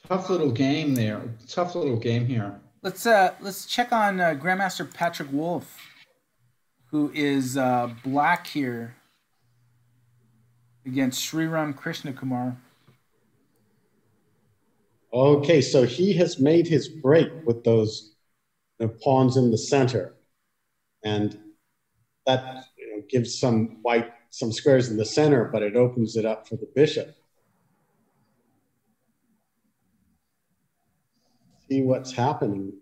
Tough little game there. Tough little game here. Let's check on Grandmaster Patrick Wolf, who is black here against Sriram Krishna Kumar. Okay, so he has made his break with those pawns in the center, and that gives some white some squares in the center, but it opens it up for the bishop. See what's happening.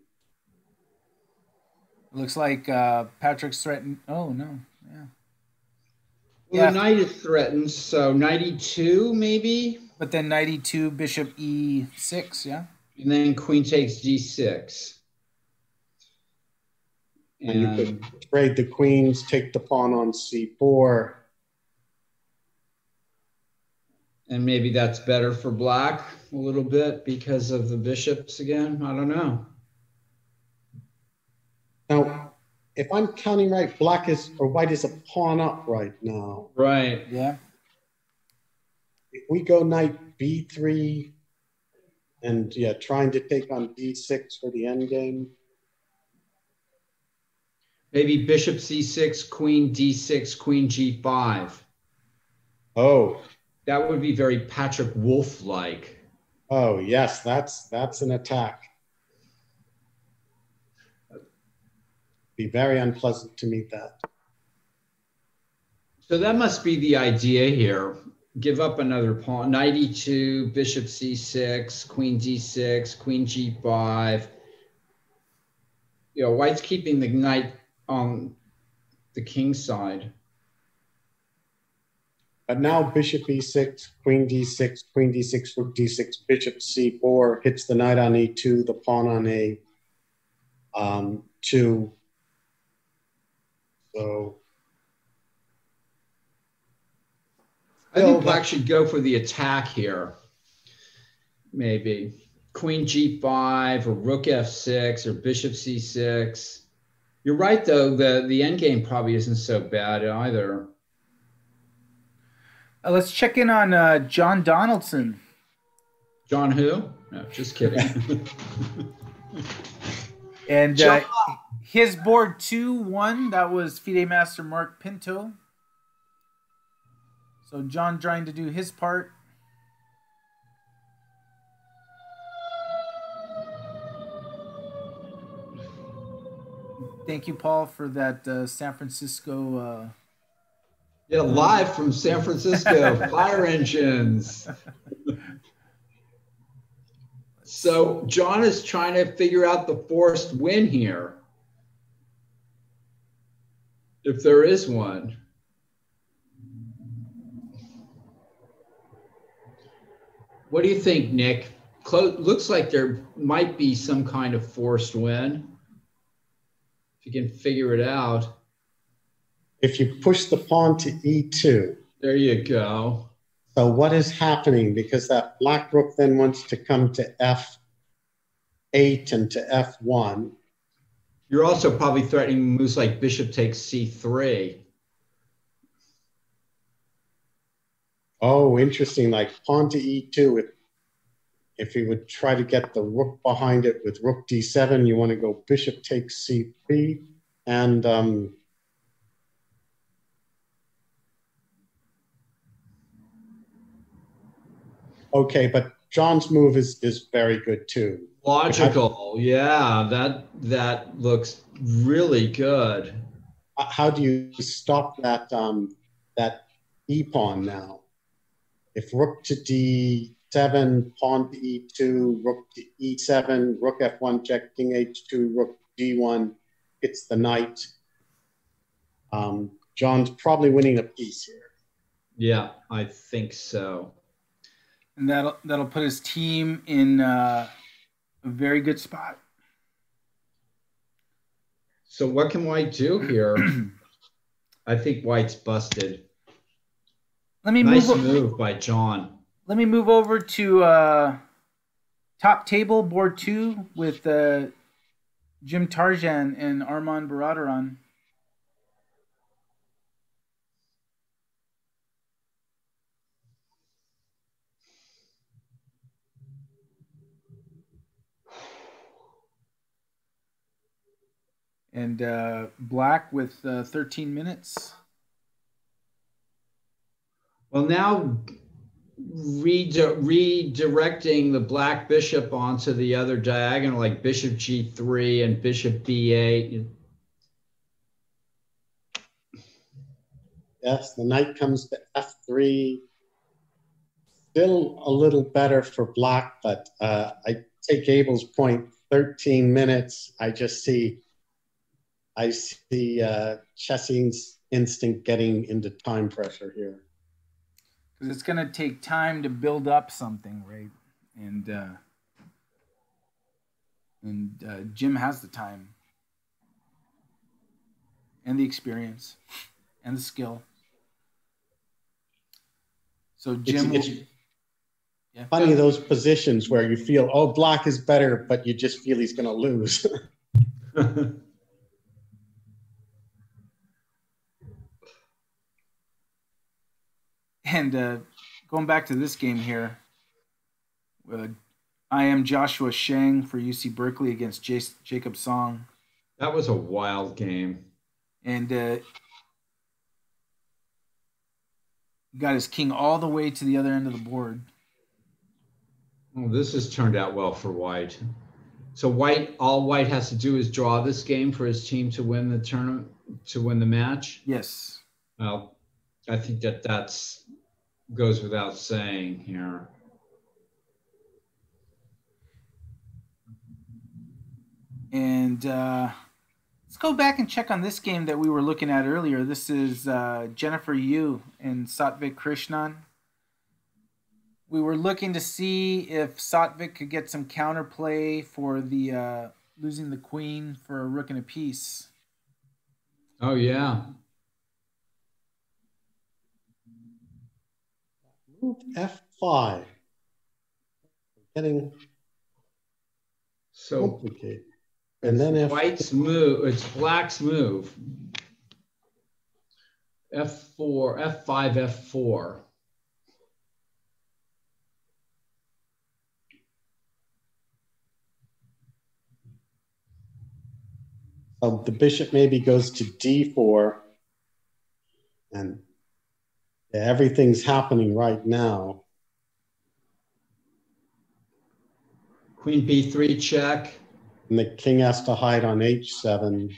Looks like Patrick's threatened. Oh no, yeah. Well, the knight is threatened, so knight e2 maybe. But then knight e2, bishop e6, yeah. And then queen takes g6. And you could trade the queens, take the pawn on c4. And maybe that's better for black a little bit because of the bishops again. I don't know. Now, if I'm counting right, white is a pawn up right now. Right. Yeah. If we go knight b3 and trying to take on d6 for the end game. Maybe bishop c6, queen d6, queen g5. Oh. That would be very Patrick Wolf-like. Oh, yes, that's an attack. Be very unpleasant to meet that. So that must be the idea here. Give up another pawn. Knight e2, bishop c6, queen d6, queen g5. White's keeping the knight on the king's side. But now bishop e6, queen d6, queen d6, rook d6, bishop c4 hits the knight on e2, the pawn on a2. So I think black should go for the attack here. Maybe queen g5 or rook f6 or bishop c6. You're right, though. The endgame probably isn't so bad either. Let's check in on John Donaldson. John who? No, just kidding. And his board 2-1, that was FIDE Master Mark Pinto. So John trying to do his part. Thank you, Paul, for that San Francisco... Yeah, live from San Francisco, fire engines. So John is trying to figure out the forced win here, if there is one. What do you think, Nick? Looks like there might be some kind of forced win. If you can figure it out. if you push the pawn to e2. There you go. So what is happening? Because that black rook then wants to come to f8 and to f1. You're also probably threatening moves like bishop takes c3. Oh, interesting. Like pawn to e2. If you would try to get the rook behind it with rook d7, you want to go bishop takes c3. And okay, but John's move is very good too. Logical, yeah, that looks really good. How do you stop that that e pawn now? If rook to d7, pawn to e2, rook to e7, rook f1 check, king h2, rook d1 hits the knight. John's probably winning a piece here. Yeah, I think so. And that'll put his team in a very good spot. So what can White do here? I think White's busted. Nice move by John. Let me move over to top table, board 2 with Jim Tarjan and Armond Baradaron. And black with 13 minutes. Well, now redirecting the black bishop onto the other diagonal, like bishop g3 and bishop b8. Yes, the knight comes to f3. Still a little better for black, but I take Abel's point, 13 minutes. I see Chessing's instinct getting into time pressure here. Because it's going to take time to build up something, right? And Jim has the time and the experience and the skill. So Jim, it's funny those positions where you feel, oh, black is better, but you just feel he's going to lose. And going back to this game here, I am Joshua Sheng for UC Berkeley against Jacob Song. That was a wild game. And got his king all the way to the other end of the board. Well, this has turned out well for White. So all White has to do is draw this game for his team to win the tournament, to win the match? Yes. Well, I think that's goes without saying here. And Let's go back and check on this game that we were looking at earlier. This is Jennifer Yu and Satvik Krishnan. We were looking to see if Satvik could get some counterplay for the losing the queen for a rook and a piece. Oh, yeah. Move F5. Getting so complicated. And then if white's move, it's black's move. F4, F5, F4. the bishop maybe goes to D4, and everything's happening right now. Queen B3 check. And the king has to hide on H7.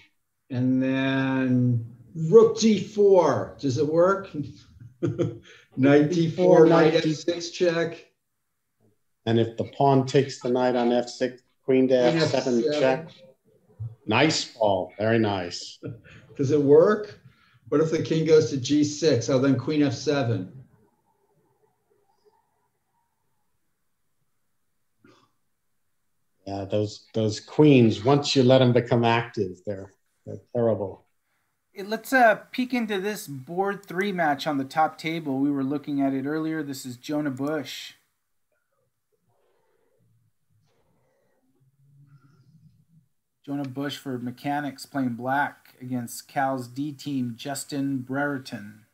And then Rook D4. Does it work? Knight D4, knight F6 check. And if the pawn takes the knight on F6, queen to F7 check. Nice ball. Very nice. Does it work? What if the king goes to G6? Oh, then queen F7. Yeah, those queens, once you let them become active, they're terrible. Let's peek into this board 3 match on the top table. We were looking at it earlier. This is Jonah Bush. Jonah Bush for Mechanics playing black against Cal's D team, Justin Brereton.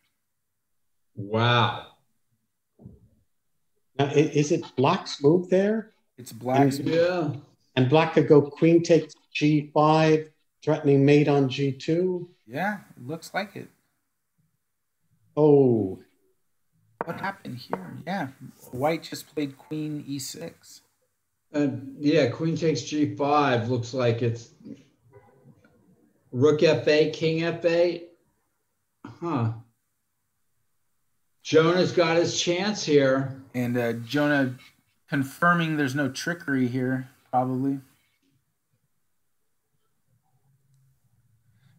Wow. Now, is it black's move there? It's black's move. Yeah. And black could go queen takes G5, threatening mate on G2. Yeah, it looks like it. Oh. What happened here? Yeah, white just played queen E6. Yeah, queen takes G5. Looks like it's Rook F8, King F8. Huh. Jonah's got his chance here. And Jonah confirming there's no trickery here, probably.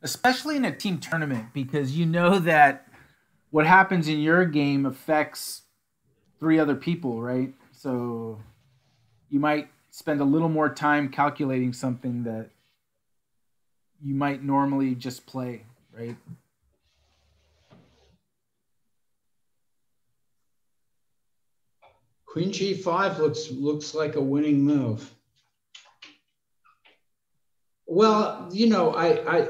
Especially in a team tournament, because you know that what happens in your game affects 3 other people, right? So you might spend a little more time calculating something that you might normally just play, right? Queen G5 looks like a winning move. Well, you know,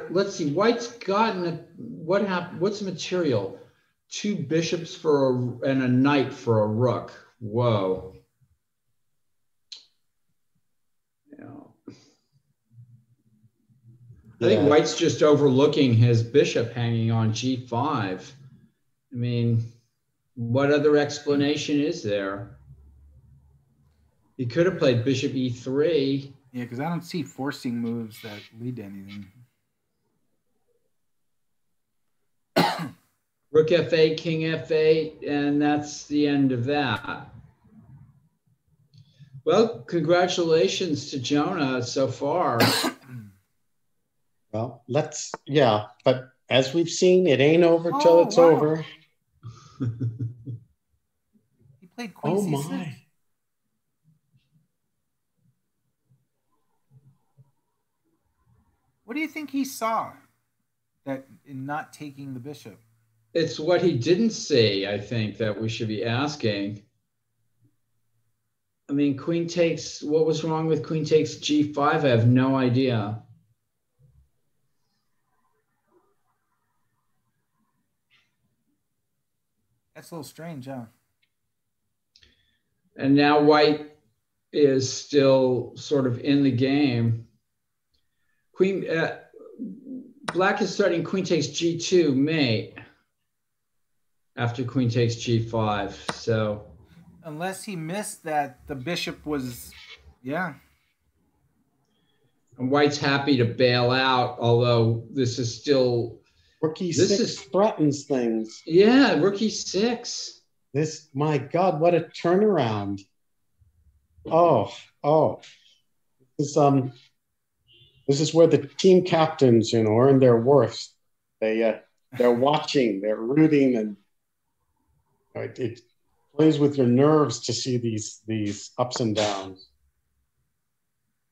let's see. White's gotten what happened? What's the material? 2 bishops and a knight for a rook. Whoa. I think White's just overlooking his bishop hanging on G5. I mean, what other explanation is there? He could have played bishop E3. Yeah, because I don't see forcing moves that lead to anything. Rook F8, King F8, and that's the end of that. Well, congratulations to Jonah so far. Well, but as we've seen, it ain't over till it's over. He played queen C6. My. What do you think he saw that in not taking the bishop? It's what he didn't see, I think, that we should be asking. I mean, queen takes, what was wrong with queen takes G5? I have no idea. That's a little strange, huh? And now white is still sort of in the game. Black is starting queen takes G2 mate after queen takes G5. So unless he missed that the bishop was, yeah. And white's happy to bail out, although this is still. Rook E6 threatens things. Yeah, Rook E6. My God, what a turnaround. Oh. This This is where the team captains, earn their worth. They're watching, they're rooting, and it plays with your nerves to see these ups and downs.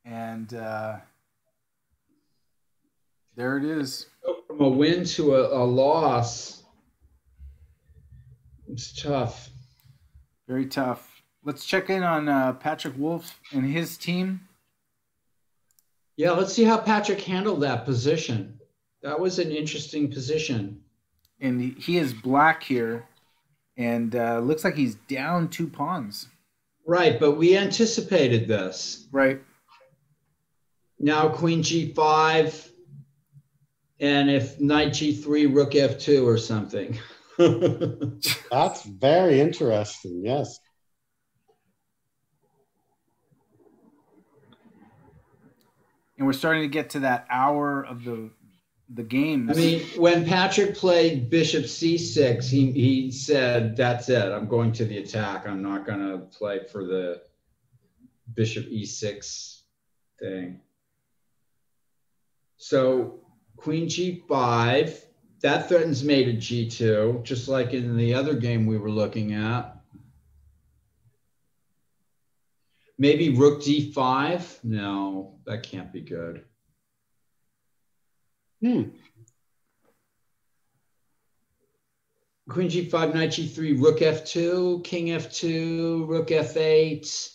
And there it is. From a win to a loss, it's tough. Very tough. Let's check in on Patrick Wolf and his team. Yeah, let's see how Patrick handled that position. That was an interesting position. And he is black here, and looks like he's down 2 pawns. Right, but we anticipated this. Right. Now queen g5, and if knight g3, rook f2 or something. That's very interesting, yes. And we're starting to get to that hour of the games. I mean, when Patrick played bishop c6, he said, that's it. I'm going to the attack. I'm not going to play for the bishop e6 thing. So queen g5, that threatens mate at g2, just like in the other game we were looking at. Maybe rook d5? No, that can't be good. Queen g5, knight g3, rook f2, king f2, rook f8.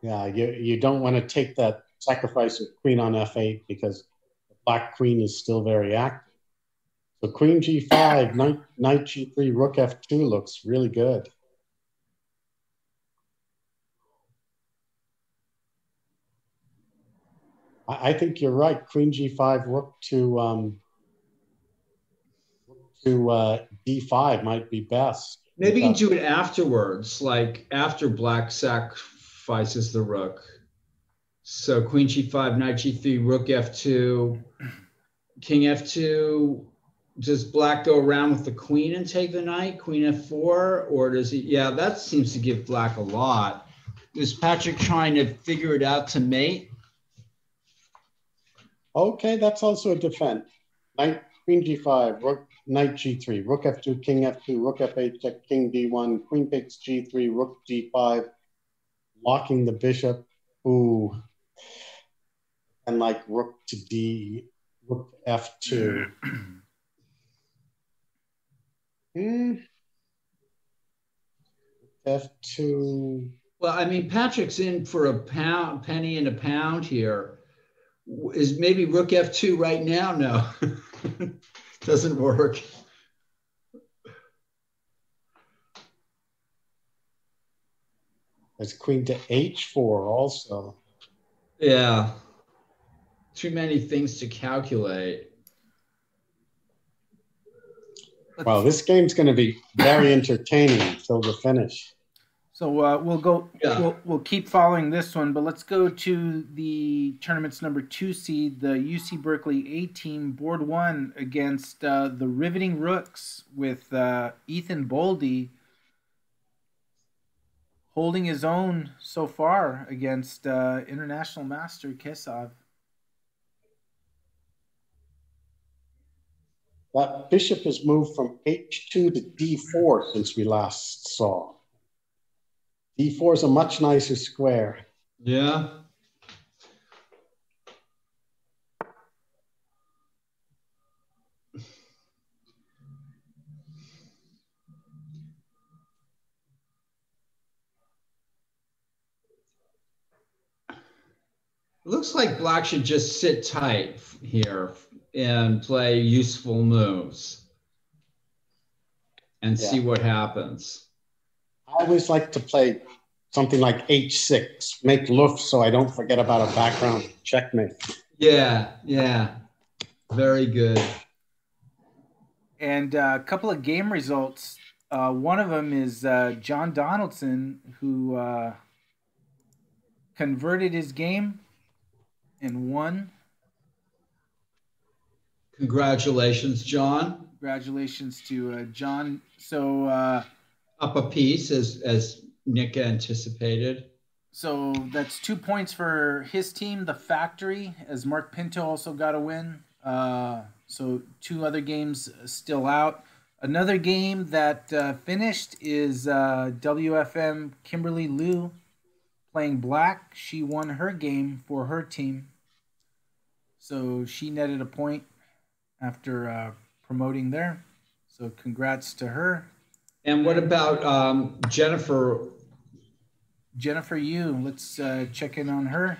Yeah, you don't want to take that sacrifice of queen on f8 because the black queen is still very active. So queen g5, knight g3, rook f2 looks really good. I think you're right. Queen g5, rook to d5 might be best. Maybe you can do it afterwards, like after black sacrifices the rook. So queen g5, knight g3, rook f2, king f2. Does black go around with the queen and take the knight, queen f4? Or does he? Yeah, that seems to give black a lot. Is Patrick trying to figure it out to mate? Okay, that's also a defense. Knight, queen g5, rook, knight g3, rook f2, king f2, rook f8, check, king d1, queen takes g3, rook d5, locking the bishop. Ooh. And like rook to d, rook f2. F2. Well, I mean, Patrick's in for a penny and a pound here. Is maybe rook f2 right now? No, doesn't work. There's queen to h4 also. Yeah, too many things to calculate. Well, this game's going to be very entertaining until the finish. So we'll go. Yeah. We'll keep following this one, but let's go to the tournament's number 2 seed, the UC Berkeley A team, board 1 against the Riveting Rooks with Ethan Boldy holding his own so far against international master Kesov. That bishop has moved from h2 to d4 since we last saw. d4 is a much nicer square. Yeah. It looks like black should just sit tight here and play useful moves and see what happens. I always like to play something like h6, make loof so I don't forget about a background checkmate. Yeah, yeah. Very good. And a couple of game results. One of them is John Donaldson, who converted his game and won. Congratulations, John. Congratulations to John. So up a piece as Nick anticipated. So that's 2 points for his team, the Factory, as Mark Pinto also got a win. So 2 other games still out. Another game that finished is WFM Kimberly Liu playing black. She won her game for her team. So she netted a point after promoting there. So congrats to her. And what about Jennifer? Jennifer Yu, let's check in on her.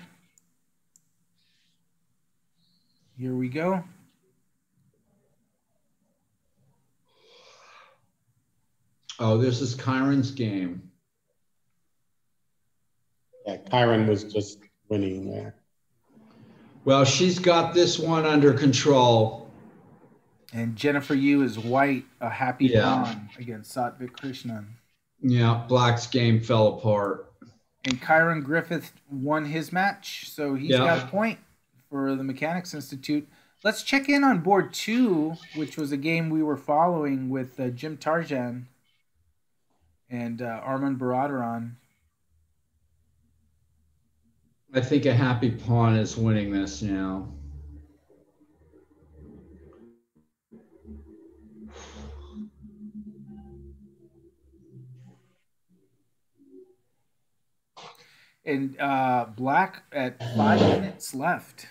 Here we go. Oh, this is Kyron's game. Yeah, Kyron was just winning there. Well, she's got this one under control. And Jennifer Yu is white, a happy pawn against Satvik Krishna. Yeah, black's game fell apart. And Kyron Griffith won his match, so he's got a point for the Mechanics Institute. Let's check in on board 2, which was a game we were following with Jim Tarjan and Armond Baradaron. I think a happy pawn is winning this now. And black at 5 minutes left.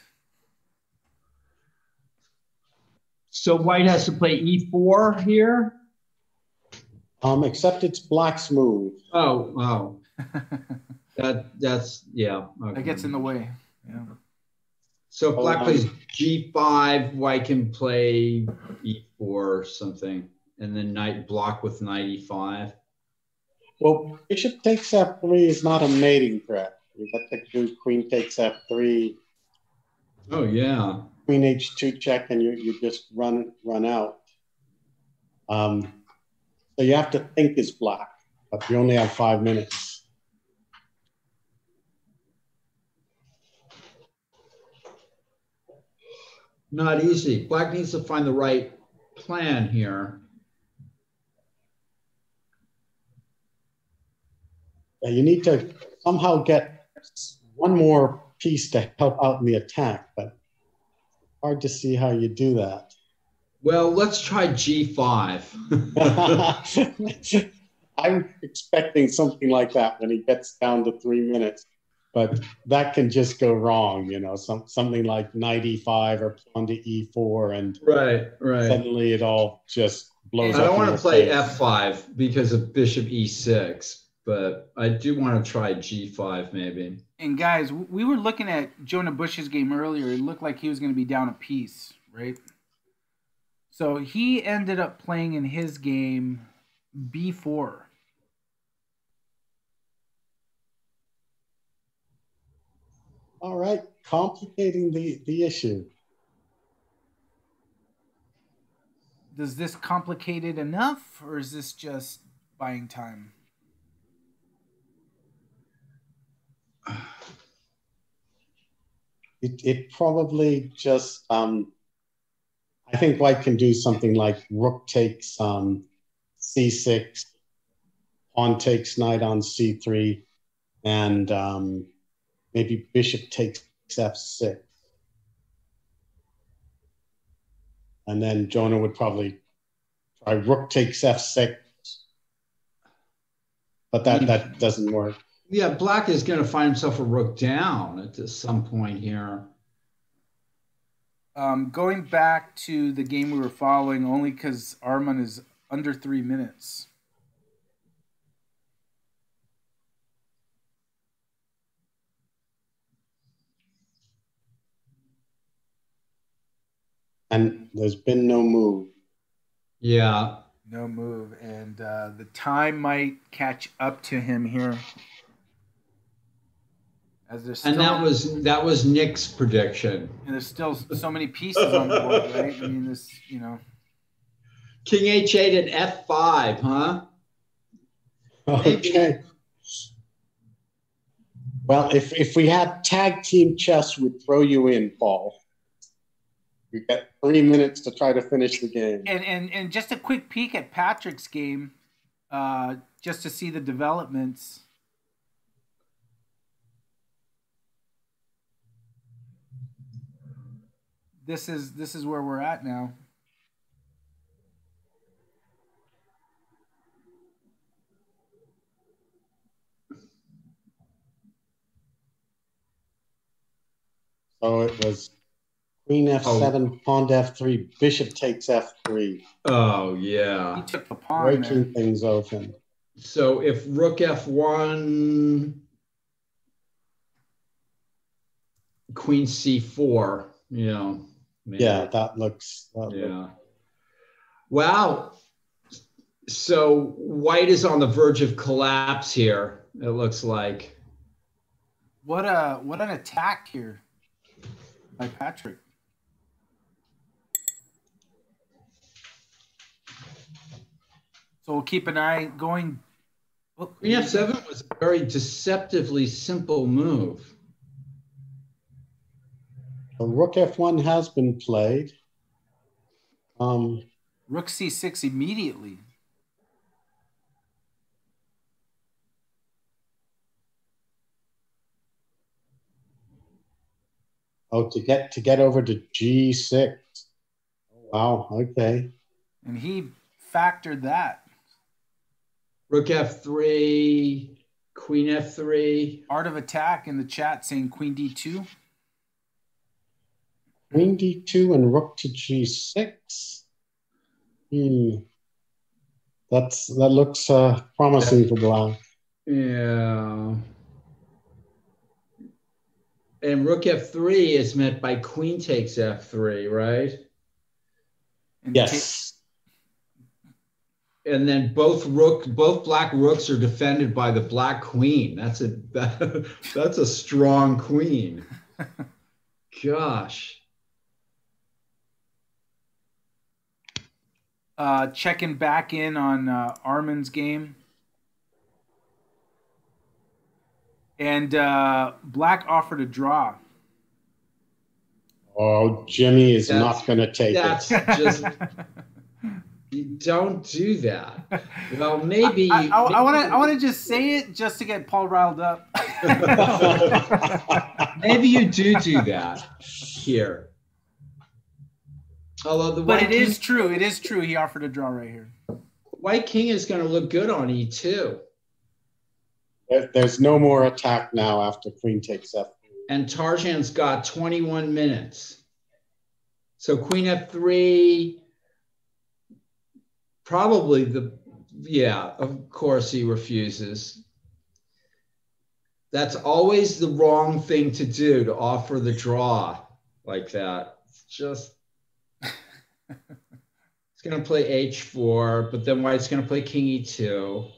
So white has to play e4 here? Except it's black's move. Oh. That's okay. That gets in the way. Yeah. So if black plays g5, white can play e4 or something, and then knight block with knight e5. Well, bishop takes f3 is not a mating threat. You got to do queen takes f3. Oh yeah. Queen h2 check, and you just run out. So you have to think as black, but you only have 5 minutes. Not easy. Black needs to find the right plan here. You need to somehow get one more piece to help out in the attack, but hard to see how you do that. Well, let's try g5. I'm expecting something like that when he gets down to 3 minutes, but that can just go wrong, something like knight e5 or pawn to e4, and right. Suddenly it all just blows up. I don't want to play f5 because of bishop e6. But I do want to try g5 maybe. And guys, we were looking at Jonah Bush's game earlier. It looked like he was going to be down a piece, right? So he ended up playing in his game b4. All right, complicating the issue. Does this complicate it enough, or is this just buying time? It probably just, I think white can do something like rook takes c6, pawn takes knight on c3, and maybe bishop takes f6. And then Jonah would probably try rook takes f6, but that doesn't work. Yeah, black is going to find himself a rook down at some point here. Going back to the game we were following, only because Armond is under 3 minutes. And there's been no move. Yeah. No move. And the time might catch up to him here. And that was Nick's prediction. And there's still so many pieces on the board, right? I mean, this, King h8 and f5, huh? Okay. Well, if we had tag team chess, we'd throw you in, Paul. We got 3 minutes to try to finish the game. And just a quick peek at Patrick's game, just to see the developments. This is where we're at now. So it was Queen F7, Pawn F3, Bishop takes F3. Oh, yeah. He took the pawn. Breaking things open. So if Rook F1, Queen C4, you know. Maybe. Yeah, that looks. Wow. So white is on the verge of collapse here, it looks like. What an attack here by Patrick. So we'll keep an eye going. Oh, Queen F7 was a very deceptively simple move. Rook F1 has been played. Rook C6 immediately. Oh, to get over to G6. Wow, okay. And he factored that. Rook F3, Queen F3. Art of Attack in the chat saying Queen D2. Queen D2 and Rook to G6. That looks promising for black. Yeah. And Rook F3 is met by Queen takes F3, right? Yes. And then both black rooks are defended by the black queen. That's a strong queen. Gosh. Checking back in on Armond's game. And black offered a draw. Oh, Jimmy is not going to take that's it. Just you don't do that. Well, maybe I want to just say it just to get Paul riled up. Maybe you do that here. Although but it is true. It is true. He offered a draw right here. White king is going to look good on E2. There's no more attack now after Queen takes F3. And Tarjan's got 21 minutes. So Queen F3, probably of course he refuses. That's always the wrong thing to do, to offer the draw like that. It's just, it's going to play H4, but then White's going to play King E2.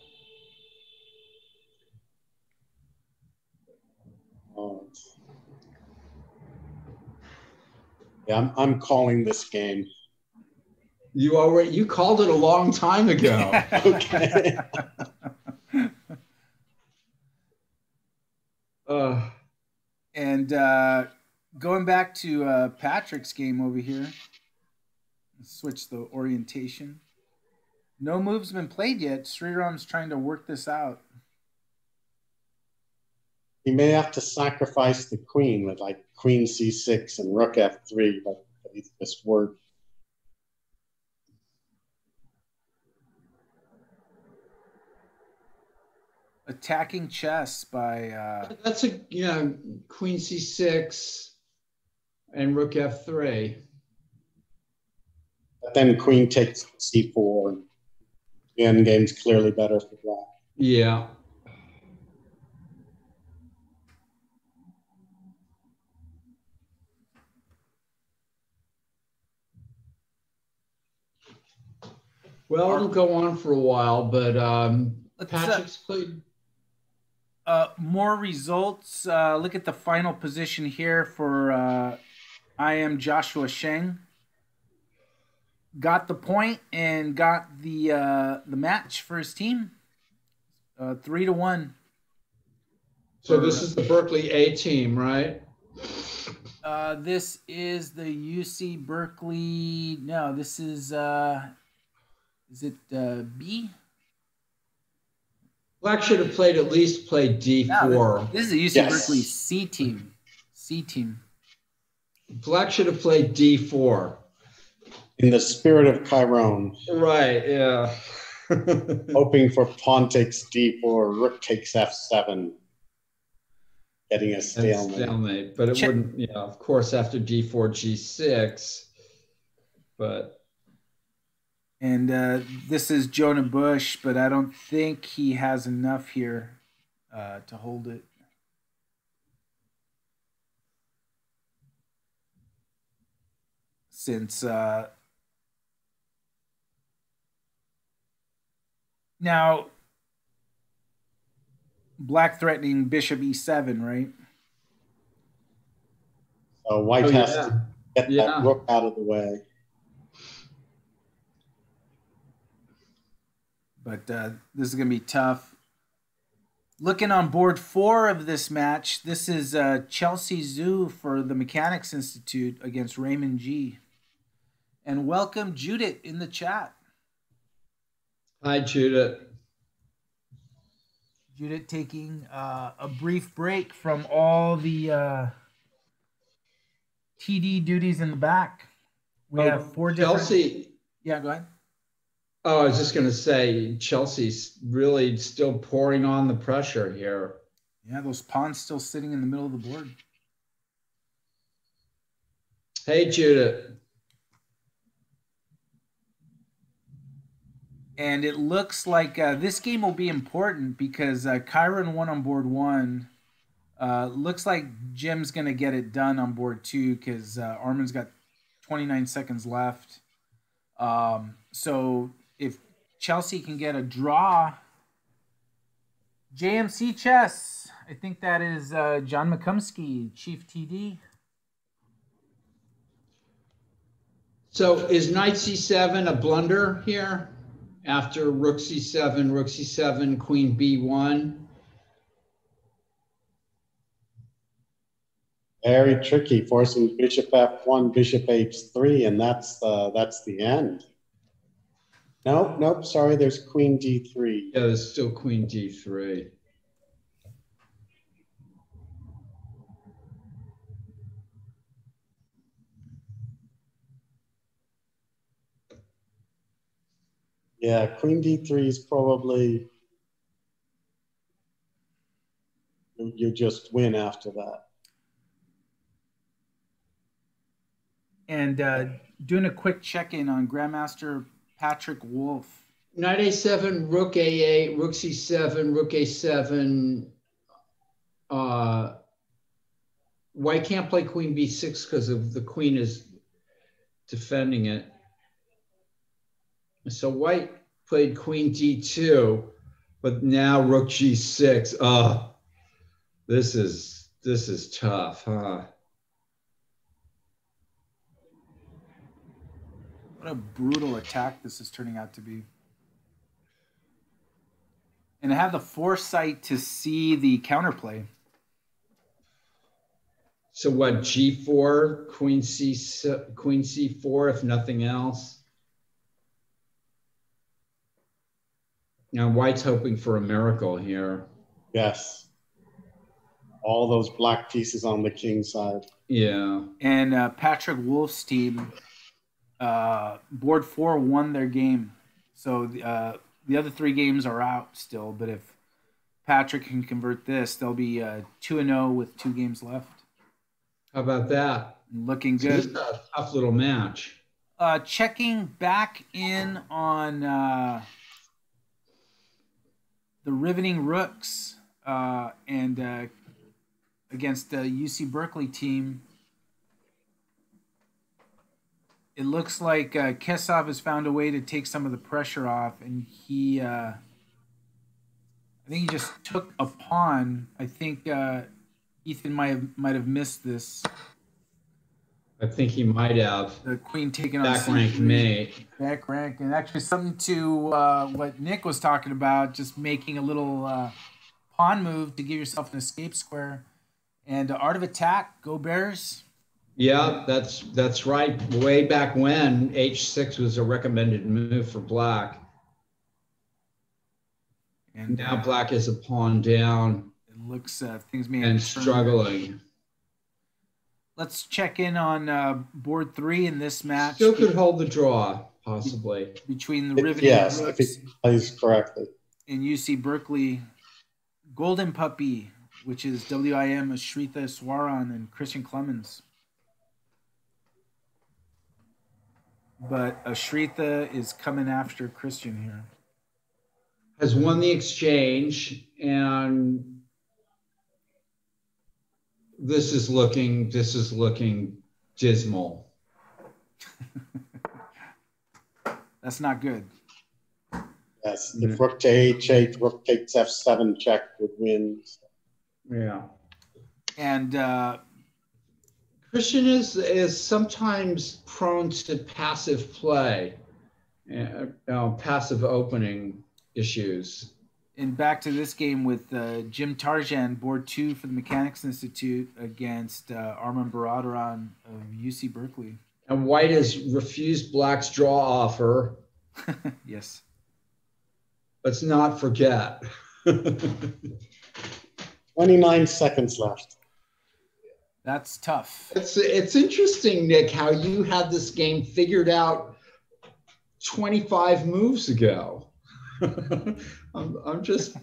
Yeah, I'm calling this game. You called it a long time ago. Okay. And going back to Patrick's game over here. Let's switch the orientation. No moves been played yet. Sriram's trying to work this out. He may have to sacrifice the queen with like Queen C6 and Rook F3, but he's just worked. Attacking chess by that's a Queen C6 and Rook F3. But then Queen takes C4 and the end game's clearly better for black. Yeah. Well, it'll go on for a while, but Patrick's played. More results. Look at the final position here for I am Joshua Sheng. Got the point and got the match for his team. 3-1. So this is the Berkeley A team, right? This is the UC Berkeley. No, this is it B? Black should have at least played D4. No, this is the UC Berkeley C team. C team. Black should have played D4. In the spirit of Kyron. Right, yeah. Hoping for pawn takes D4, rook takes F7. Getting a stalemate. But it wouldn't, yeah, of course, after D4, G6. But. And this is Jonah Bush, but I don't think he has enough here to hold it. Since now Black threatening bishop E7, right? So White has to get that rook out of the way. But this is going to be tough. Looking on board 4 of this match, this is Chelsea Zhu for the Mechanics Institute against Raymond G. And welcome Judith in the chat. Hi, Judith. Judith taking a brief break from all the TD duties in the back. We have 4 different... Chelsea. Yeah, go ahead. Oh, I was just going to say, Chelsea's really still pouring on the pressure here. Yeah, those pawns still sitting in the middle of the board. Hey, Judith. And it looks like this game will be important because Kyron won on board 1. Looks like Jim's going to get it done on board 2 because Armond's got 29 seconds left. So if Chelsea can get a draw, JMC Chess, I think that is John McCumsky, Chief TD. So is Knight C7 a blunder here? After Rook C7, Queen B1? Very tricky, forcing Bishop F1, Bishop H3, and that's the end. Nope, sorry, there's Queen D3. Yeah, there's still Queen D3. Yeah, Queen D3 is probably, you just win after that. And doing a quick check-in on Grandmaster Patrick Wolf. Knight A7, Rook A8, Rook C7, Rook A7. White can't play Queen B6 because of the Queen is defending it. So White played Queen D2, but now Rook G6. Oh, this is tough, huh? What a brutal attack this is turning out to be. And I have the foresight to see the counterplay. So what, G4, Queen C4, if nothing else? Now White's hoping for a miracle here. Yes. All those black pieces on the king side. Yeah. And Patrick Wolf's team, board 4 won their game. So the other 3 games are out still. But if Patrick can convert this, they'll be 2-0 with 2 games left. How about that? Looking good. So this is a tough little match. Checking back in on the Riveting Rooks and against the UC Berkeley team. It looks like Kesov has found a way to take some of the pressure off, and he, I think he just took a pawn. I think Ethan might have missed this. I think he might have. The queen taking on back rank mate. Back rank, and actually something to what Nick was talking about, just making a little pawn move to give yourself an escape square. And Art of Attack, go Bears. Yeah, that's right. Way back when, H6 was a recommended move for black. And now black is a pawn down. It looks things may and struggling. Let's check in on board 3 in this match. Still could hold the draw, possibly. Between the riveting yes, Rooks if he plays correctly. in UC Berkeley. Golden Puppy, which is WIM, is Shritha, Swaron, and Christian Clemens. But Shritha is coming after Christian here. Has won the exchange, and this is looking dismal. That's not good. Yes, if Rook to H8, Rook takes F7 check would win. Yeah. And Christian is sometimes prone to passive play, passive opening issues. And back to this game with Jim Tarjan, board 2 for the Mechanics Institute against Armond Baradaron of UC Berkeley. And white has refused black's draw offer. Yes. Let's not forget. 29 seconds left. That's tough. It's interesting, Nick, how you had this game figured out 25 moves ago. I'm just.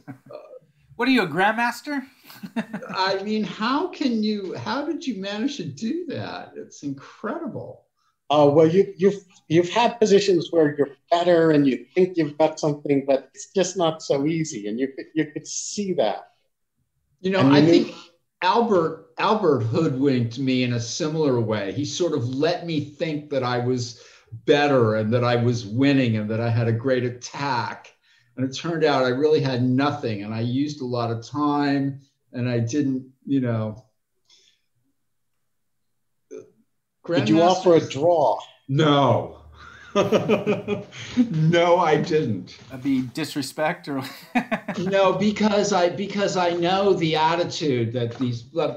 What are you, a Grandmaster? I mean, how did you manage to do that? It's incredible. Well, you've had positions where you're better and you think you've got something, but it's just not so easy, and you could see that. I think Albert hoodwinked me in a similar way. He sort of let me think that I was better and that I was winning and that I had a great attack. And it turned out I really had nothing, and I used a lot of time, and I didn't, Did you offer a draw? No. No, I didn't. That'd be disrespect, or no, because I know the attitude that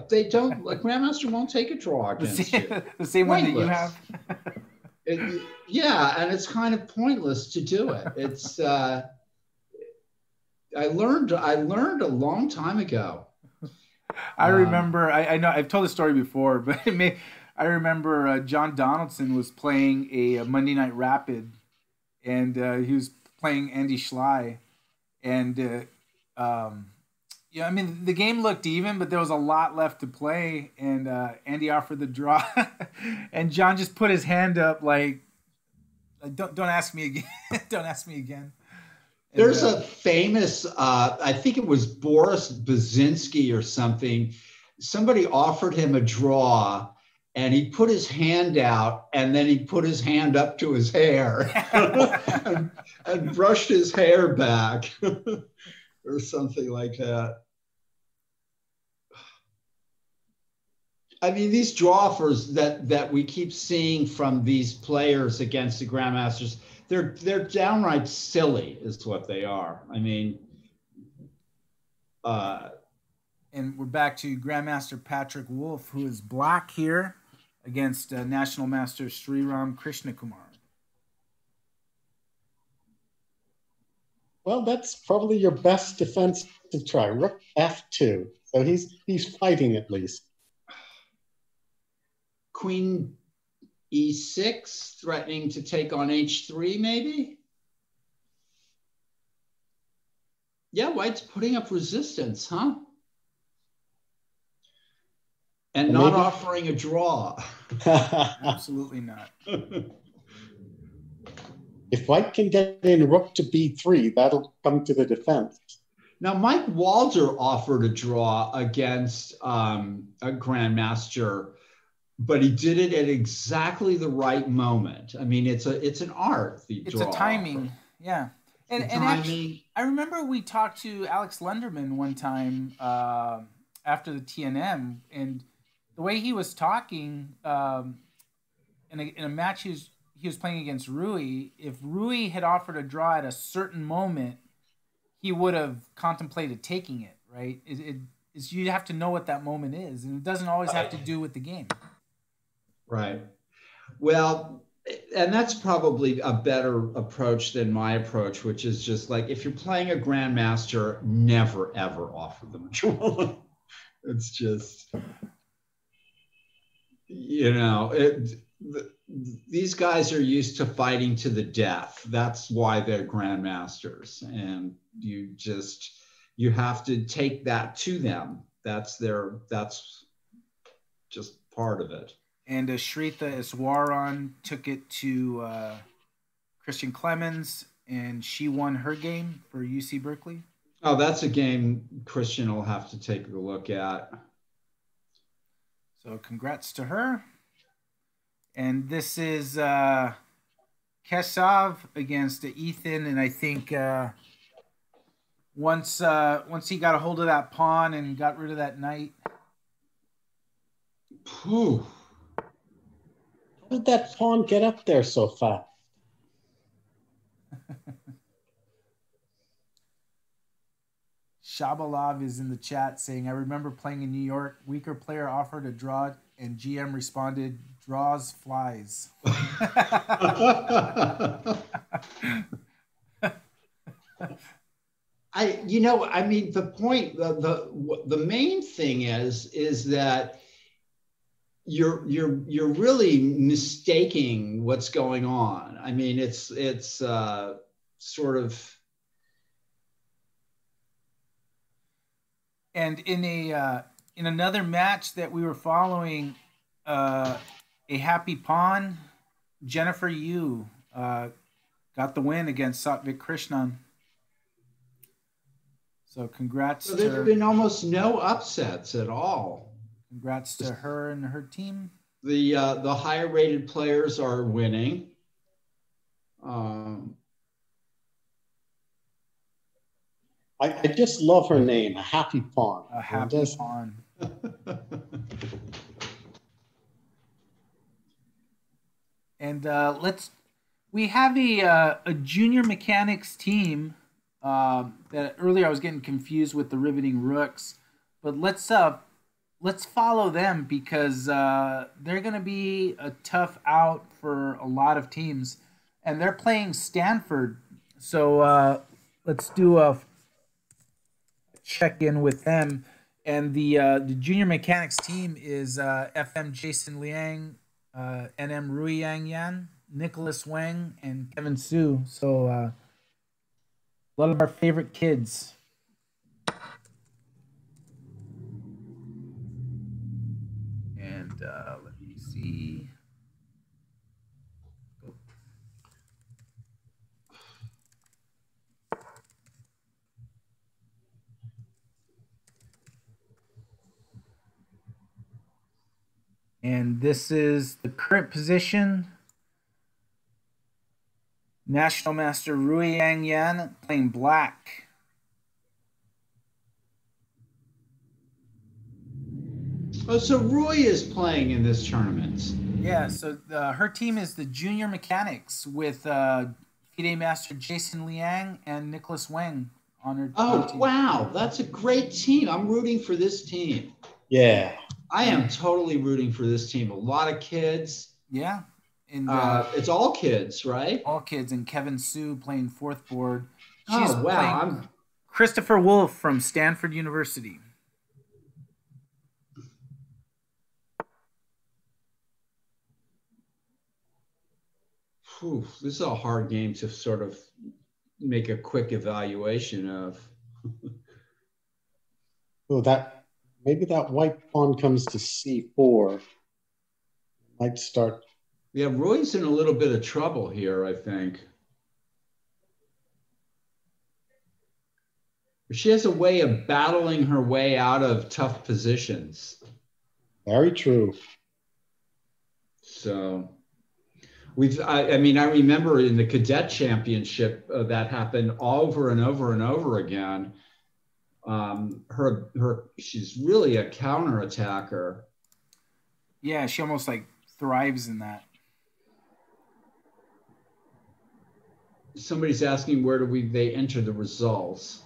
they don't, like, Grandmaster won't take a draw against you. The same one that you have. Yeah, and it's kind of pointless to do it. It's I learned a long time ago. I remember. I know I've told the story before, but I remember John Donaldson was playing a Monday Night Rapid, and he was playing Andy Schley, and I mean, the game looked even, but there was a lot left to play, and Andy offered the draw, and John just put his hand up like, "Don't ask me again. Don't ask me again." And, there's a famous, I think it was Boris Basinski or something. Somebody offered him a draw, and he put his hand out, and then he put his hand up to his hair and brushed his hair back or something like that. I mean, these draw offers that we keep seeing from these players against the Grandmasters, they're downright silly, is what they are. I mean, and we're back to Grandmaster Patrick Wolf, who is black here against National Master Sriram Krishna Kumar. Well, that's probably your best defense to try. Rook F2. So he's fighting at least. Queen E6, threatening to take on H3, maybe? Yeah, white's putting up resistance, huh? And not offering a draw. Absolutely not. If white can get in Rook to B3, that'll come to the defense. Now, Mike Walter offered a draw against a Grandmaster, but he did it at exactly the right moment. I mean, it's an art. It's a timing, yeah. And actually, I remember we talked to Alex Lenderman one time after the TNM, and the way he was talking in a match he was playing against Rui, if Rui had offered a draw at a certain moment, he would have contemplated taking it, right? You have to know what that moment is, and it doesn't always have to do with the game. Right. Well, and that's probably a better approach than my approach, which is just like, if you're playing a Grandmaster, never, ever offer them a draw. It's just, these guys are used to fighting to the death. That's why they're Grandmasters. And you have to take that to them. That's just part of it. And Shritha Swaron took it to Christian Clemens, and she won her game for UC Berkeley. Oh, that's a game Christian will have to take a look at. So congrats to her. And this is Keshav against Ethan, and I think once he got a hold of that pawn and got rid of that knight. Whew. How did that pawn get up there so fast? Shabalov is in the chat saying, I remember playing in New York. Weaker player offered a draw, and GM responded, draws flies. The point, the main thing is that you're really mistaking what's going on. I mean, it's sort of. And in another match that we were following, a happy pawn, Jennifer Yu got the win against Satvik Krishnan. So congrats to her. There's been almost no upsets at all. Congrats to her and her team. The higher rated players are winning. I just love her name, a happy pawn. A happy pawn. And we have a junior mechanics team that earlier I was getting confused with the riveting rooks, but let's follow them because they're going to be a tough out for a lot of teams, and they're playing Stanford. So let's do a check in with them. And the junior mechanics team is FM Jason Liang, NM Rui Yang Yan, Nicholas Wang, and Kevin Su. So a lot of our favorite kids. And let me see. And this is the current position. National Master Rui Yang Yan playing black. Oh, so Rui is playing in this tournament. Yeah, so her team is the Junior Mechanics with FIDE Master Jason Liang and Nicholas Wang on her team. Oh, wow. That's a great team. I'm rooting for this team. Yeah. I am totally rooting for this team. A lot of kids. Yeah. And it's all kids, right? All kids. And Kevin Su playing fourth board. She's wow. Christopher Wolf from Stanford University. Whew, this is a hard game to sort of make a quick evaluation of. Oh, maybe that white pawn comes to c4. Might start. Yeah, Rui's in a little bit of trouble here, I think. She has a way of battling her way out of tough positions. Very true. So I remember in the cadet championship that happened over and over and over again. She's really a counterattacker. Yeah, she almost like thrives in that. Somebody's asking where they enter the results.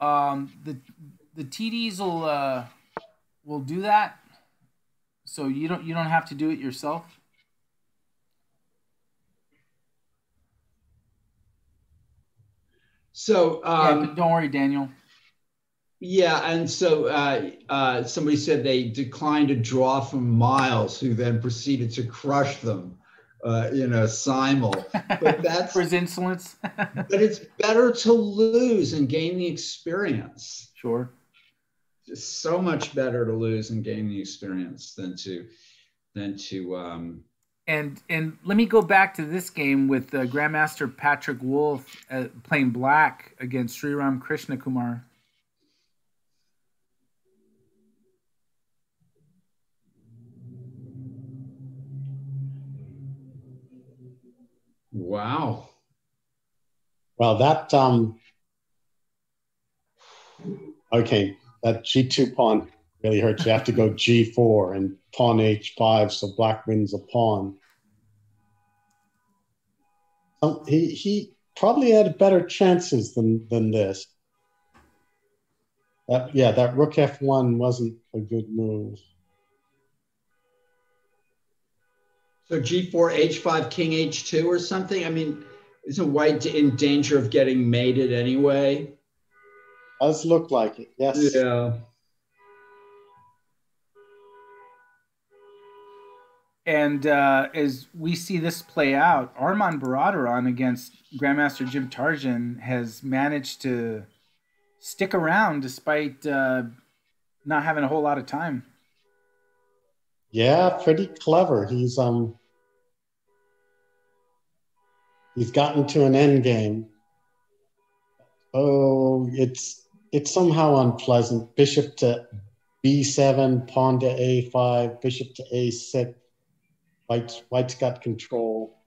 The TDs will do that. So you don't have to do it yourself. So but don't worry, Daniel. Yeah, and so somebody said they declined a draw from Miles, who then proceeded to crush them in a simul. But that's for his insolence. But it's better to lose and gain the experience. Sure. It's so much better to lose and gain the experience than to. And let me go back to this game with Grandmaster Patrick Wolf playing black against Sriram Krishna Kumar. Wow. Well, that okay, that G2 pawn really hurts. You have to go G4 and pawn H5, so black wins a pawn. He probably had better chances than this. That Rook F1 wasn't a good move. So G4, H5, King H2 or something? I mean, isn't White in danger of getting mated anyway? Does look like it, yes. Yeah. And as we see this play out, Armond Baradaron against Grandmaster Jim Tarjan has managed to stick around despite not having a whole lot of time. Yeah, pretty clever. He's gotten to an end game. Oh, it's somehow unpleasant. Bishop to B7, pawn to A5, bishop to A6. White's got control.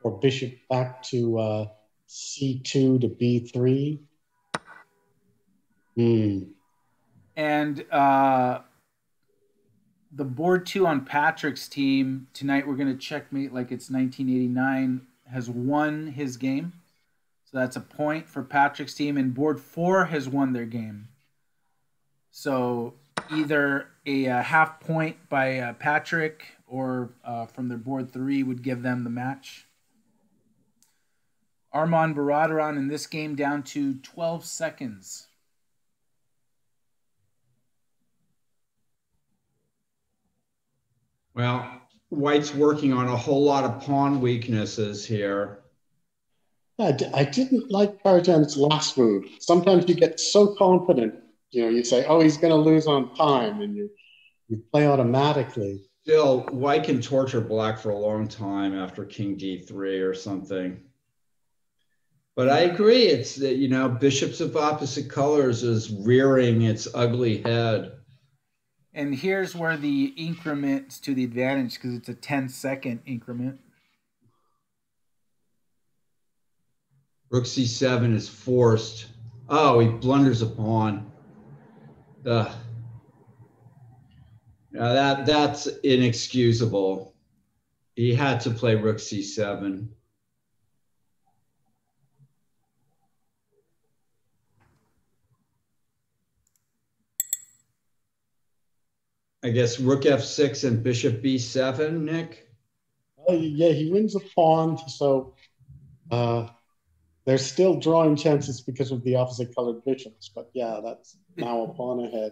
Or bishop back to C2 to B3. And the board 2 on Patrick's team tonight, we're going to checkmate like it's 1989, has won his game. So that's a point for Patrick's team. And board 4 has won their game. So either a half point by Patrick or from their board 3 would give them the match. Armond Baradaron in this game down to 12 seconds. Well, White's working on a whole lot of pawn weaknesses here. I didn't like Tarjan's last move. Sometimes you get so confident, you say, oh, he's going to lose on time, and you play automatically. Still, White can torture Black for a long time after King D3 or something. But I agree, it's that, bishops of opposite colors is rearing its ugly head. And here's where the increment's to the advantage because it's a 10-second increment. Rook C7 is forced. Oh, he blunders a pawn. Now that's inexcusable. He had to play Rook C7. I guess Rook F6 and Bishop B7, Nick? Yeah, he wins a pawn, so there's still drawing chances because of the opposite colored bishops. But yeah, that's now a pawn ahead.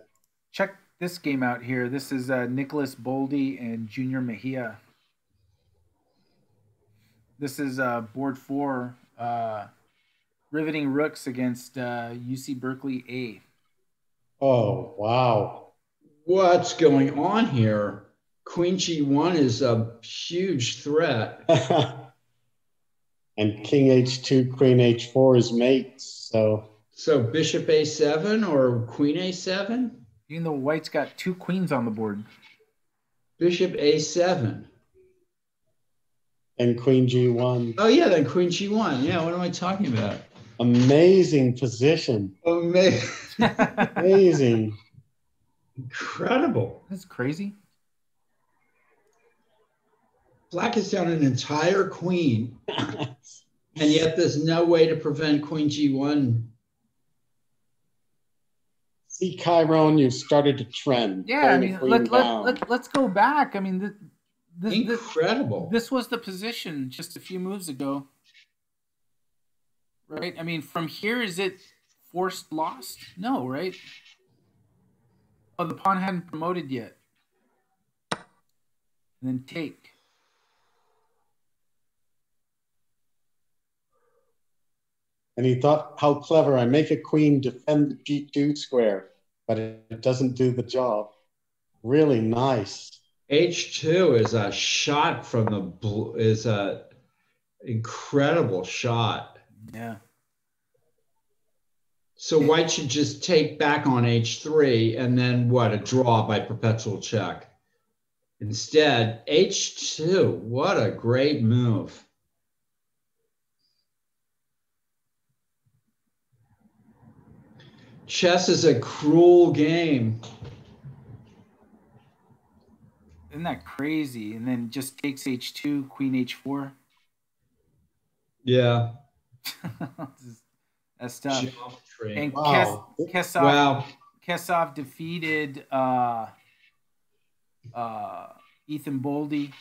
Check this game out here. This is Nicholas Boldy and Junior Mejia. This is board 4, riveting rooks against UC Berkeley A. Oh, wow. What's going on here? Queen G1 is a huge threat. And King H2, Queen H4 is mates. So Bishop A7 or Queen A7? Even though White's got 2 queens on the board. Bishop A7. And Queen G1. Oh, yeah, then Queen G1. Yeah, what am I talking about? Amazing position. Amazing. Incredible. That's crazy. Black is down an entire queen, and yet there's no way to prevent Queen G1. See, Kyron, you started to trend. Yeah, I mean, let's go back. I mean, Incredible. This was the position just a few moves ago, right? I mean, from here, is it forced lost? No, right? Oh, the pawn hadn't promoted yet. And then take. And he thought, how clever. I make a queen defend the G2 square, but it doesn't do the job. Really nice. H2 is a shot from the blue, is a incredible shot. Yeah. So white should just take back on H3 and then what? A draw by perpetual check. Instead, H2, what a great move. Chess is a cruel game. Isn't that crazy? And then just takes H2, queen H4. Yeah. That's tough. Geometry. And Wow. Kesov defeated Ethan Boldy.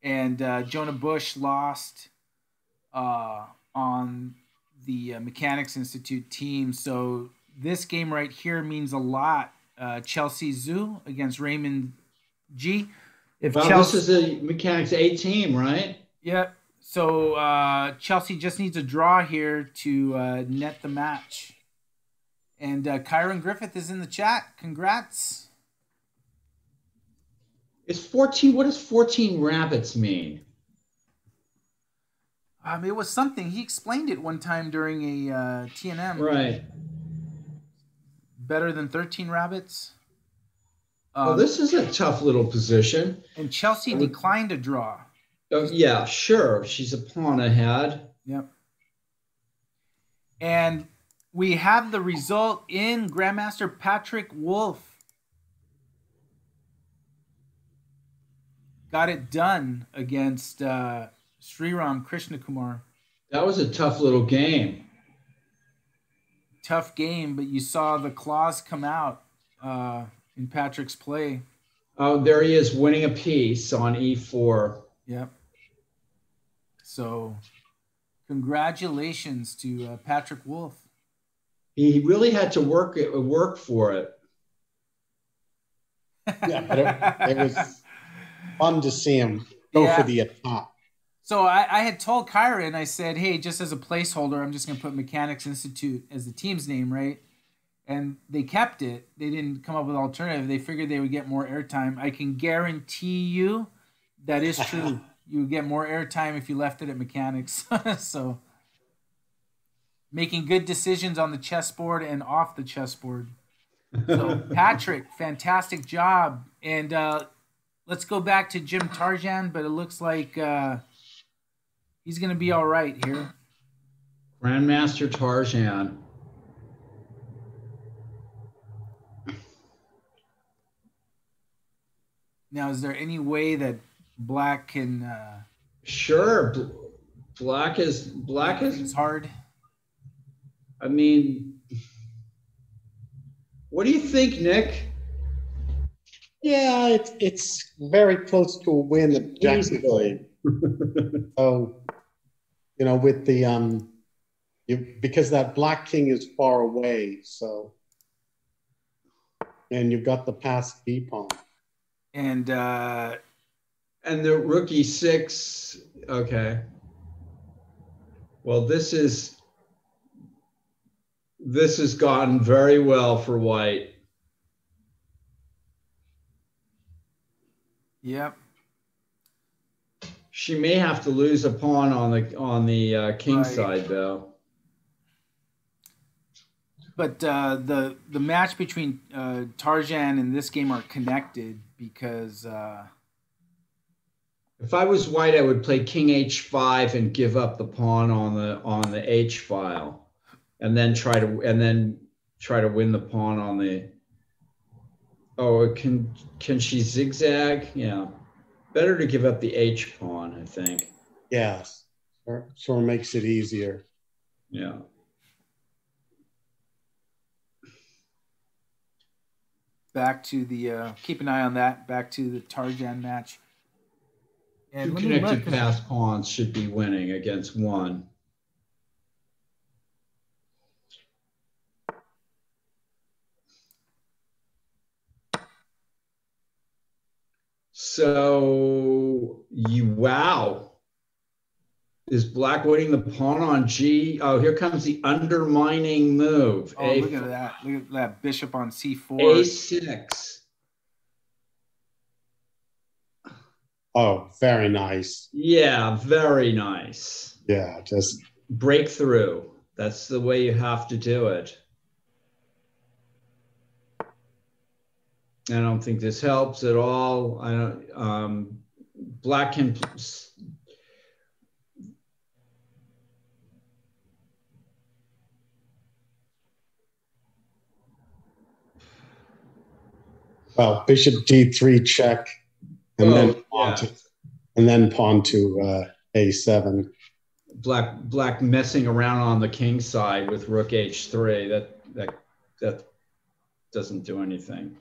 And Jonah Bush lost on the Mechanics Institute team. So this game right here means a lot. Chelsea Zhu against Raymond G. If this is a Mechanics A team, right? Yeah. So Chelsea just needs a draw here to net the match. And Kyron Griffith is in the chat. Congrats. It's 14. What does 14 rabbits mean? It was something. He explained it one time during a TNM. Right. Better than 13 rabbits. Well, this is a tough little position. And Chelsea declined a draw. Oh, yeah, sure. She's a pawn ahead. Yep. And we have the result in Grandmaster Patrick Wolf. Got it done against Sriram Krishna Kumar. That was a tough little game. Tough game, but you saw the claws come out in Patrick's play. Oh, there he is winning a piece on E4. Yep. So congratulations to Patrick Wolf. He really had to work for it. Yeah, but it was fun to see him go for the attack. So I had told Kyron, I said, hey, just as a placeholder, I'm just going to put Mechanics Institute as the team's name, right? And they kept it. They didn't come up with an alternative. They figured they would get more airtime. I can guarantee you that is true. You would get more airtime if you left it at Mechanics. So making good decisions on the chessboard and off the chessboard. So Patrick, fantastic job. And let's go back to Jim Tarjan, but it looks like he's going to be all right here. Grandmaster Tarjan. Now, is there any way that Black can? Sure, Black is hard. I mean, what do you think, Nick? Yeah, it's very close to a win objectively. So, with the because that Black king is far away, so, and you've got the passed B pawn. And the Rook E6. Okay. Well, this has gotten very well for white. Yep. She may have to lose a pawn on the king side, though. But the match between Tarjan and this game are connected because if I was white, I would play king h5 and give up the pawn on the h file, and then try to win the pawn on the. Oh, can she zigzag? Yeah, better to give up the h pawn, I think. Yes, sure makes it easier. Yeah. back to the keep an eye on that. Back to the Tarjan match. And two connected pass pawns should be winning against one. So wow. Is black winning the pawn on G? Oh, here comes the undermining move. Oh, look at that. Look at that bishop on C4. A6. Oh, very nice. Yeah, very nice. Yeah, just breakthrough. That's the way you have to do it. I don't think this helps at all. I don't. Black can. Well, bishop d3 check, and then pawn to a7. Black messing around on the king side with rook h3. That doesn't do anything.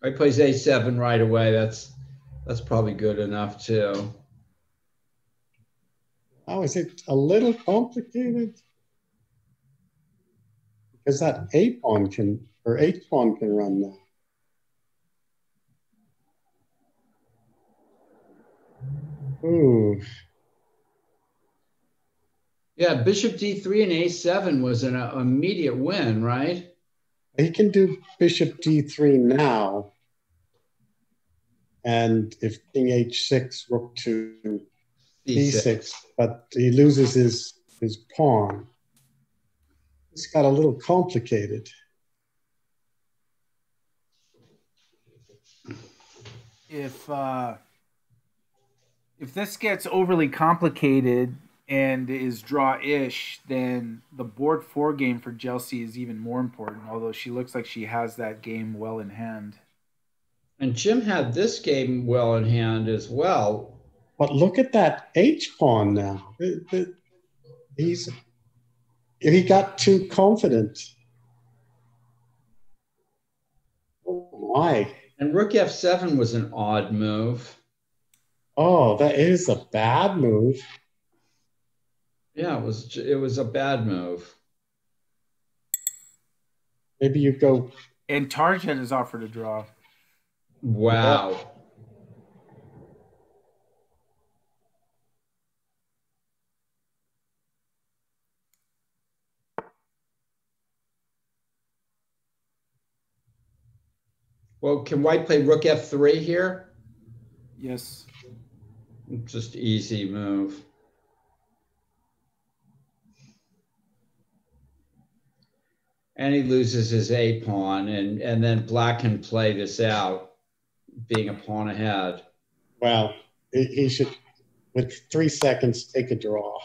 He plays a7 right away. That's probably good enough too. Oh, is it a little complicated? Because that h pawn can run now. Ooh. Yeah, bishop d3 and a7 was an immediate win, right? He can do bishop d3 now. And if king h6, rook to d6, but he loses his pawn. It's got a little complicated. If this gets overly complicated and is draw-ish, then the board 4 game for Chelsea is even more important, although she looks like she has that game well in hand. And Jim had this game well in hand as well. But look at that h-pawn now. He got too confident. Oh, my. And rook f7 was an odd move. Oh, that is a bad move. Yeah, it was a bad move. Maybe you go. And Tarjan is offered a draw. Wow. Well, can white play rook f3 here? Yes. Just easy move. And he loses his a pawn, and then black can play this out, being a pawn ahead. Well, he should, with 3 seconds, take a draw.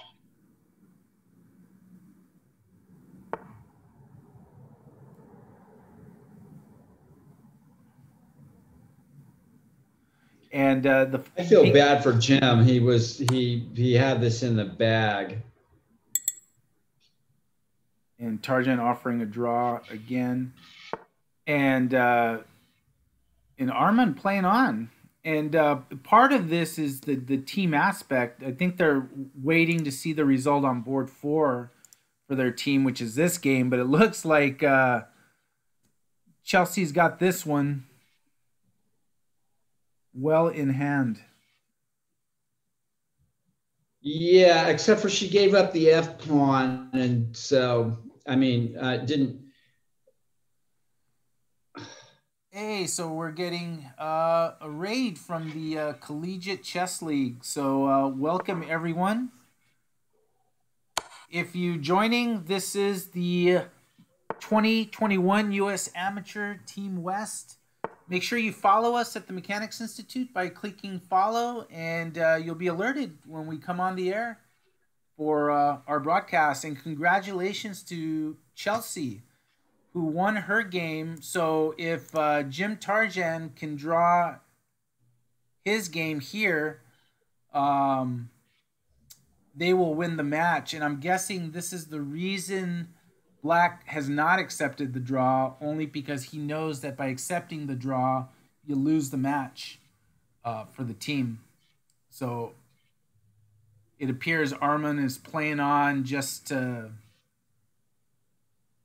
And I feel bad for Jim. He had this in the bag. And Tarjan offering a draw again, and Armond playing on. And part of this is the team aspect. I think they're waiting to see the result on board 4 for their team, which is this game. But it looks like Chelsea's got this one well in hand. Yeah, except for she gave up the f pawn, and so I mean, didn't. Hey, so we're getting a raid from the Collegiate Chess League. So welcome everyone. If you joining, this is the 2021 U.S. Amateur Team West. Make sure you follow us at the Mechanics Institute by clicking follow, and you'll be alerted when we come on the air for our broadcast. And congratulations to Chelsea, who won her game. So if Jim Tarjan can draw his game here, they will win the match. And I'm guessing this is the reason Black has not accepted the draw only because he knows that by accepting the draw, you lose the match for the team. So it appears Armond is playing on just to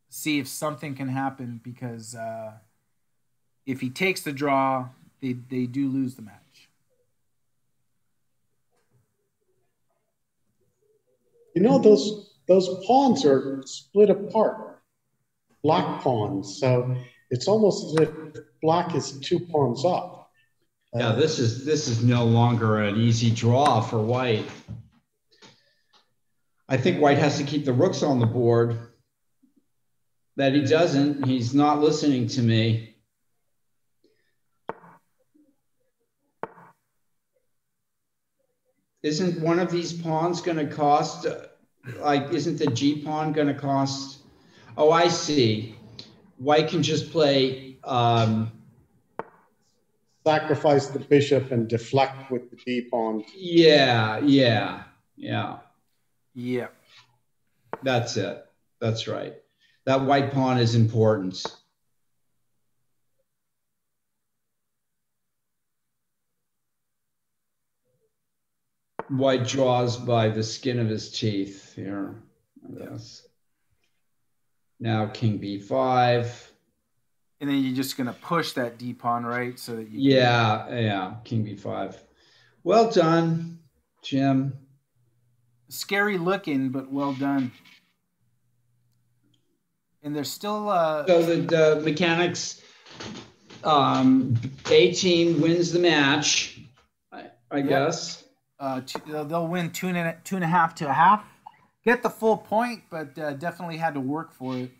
see if something can happen, because if he takes the draw, they do lose the match. You know, those pawns are split apart, black pawns. So it's almost as if black is 2 pawns up. Yeah, this is no longer an easy draw for white. I think white has to keep the rooks on the board. That he doesn't. He's not listening to me. Isn't one of these pawns going to cost, isn't the G pawn going to cost? Oh, I see. White can just play. Sacrifice the bishop and deflect with the D pawn. Yeah. That's it. That's right. That white pawn is important. White draws by the skin of his teeth here. Yes. Now king b5. And then you're just going to push that D pawn, right? So that you yeah, king b5. Well done, Jim. Scary looking, but well done. And there's still so the mechanics, A team wins the match, I guess. They'll win 2.5 to 1/2. Get the full point, but definitely had to work for it.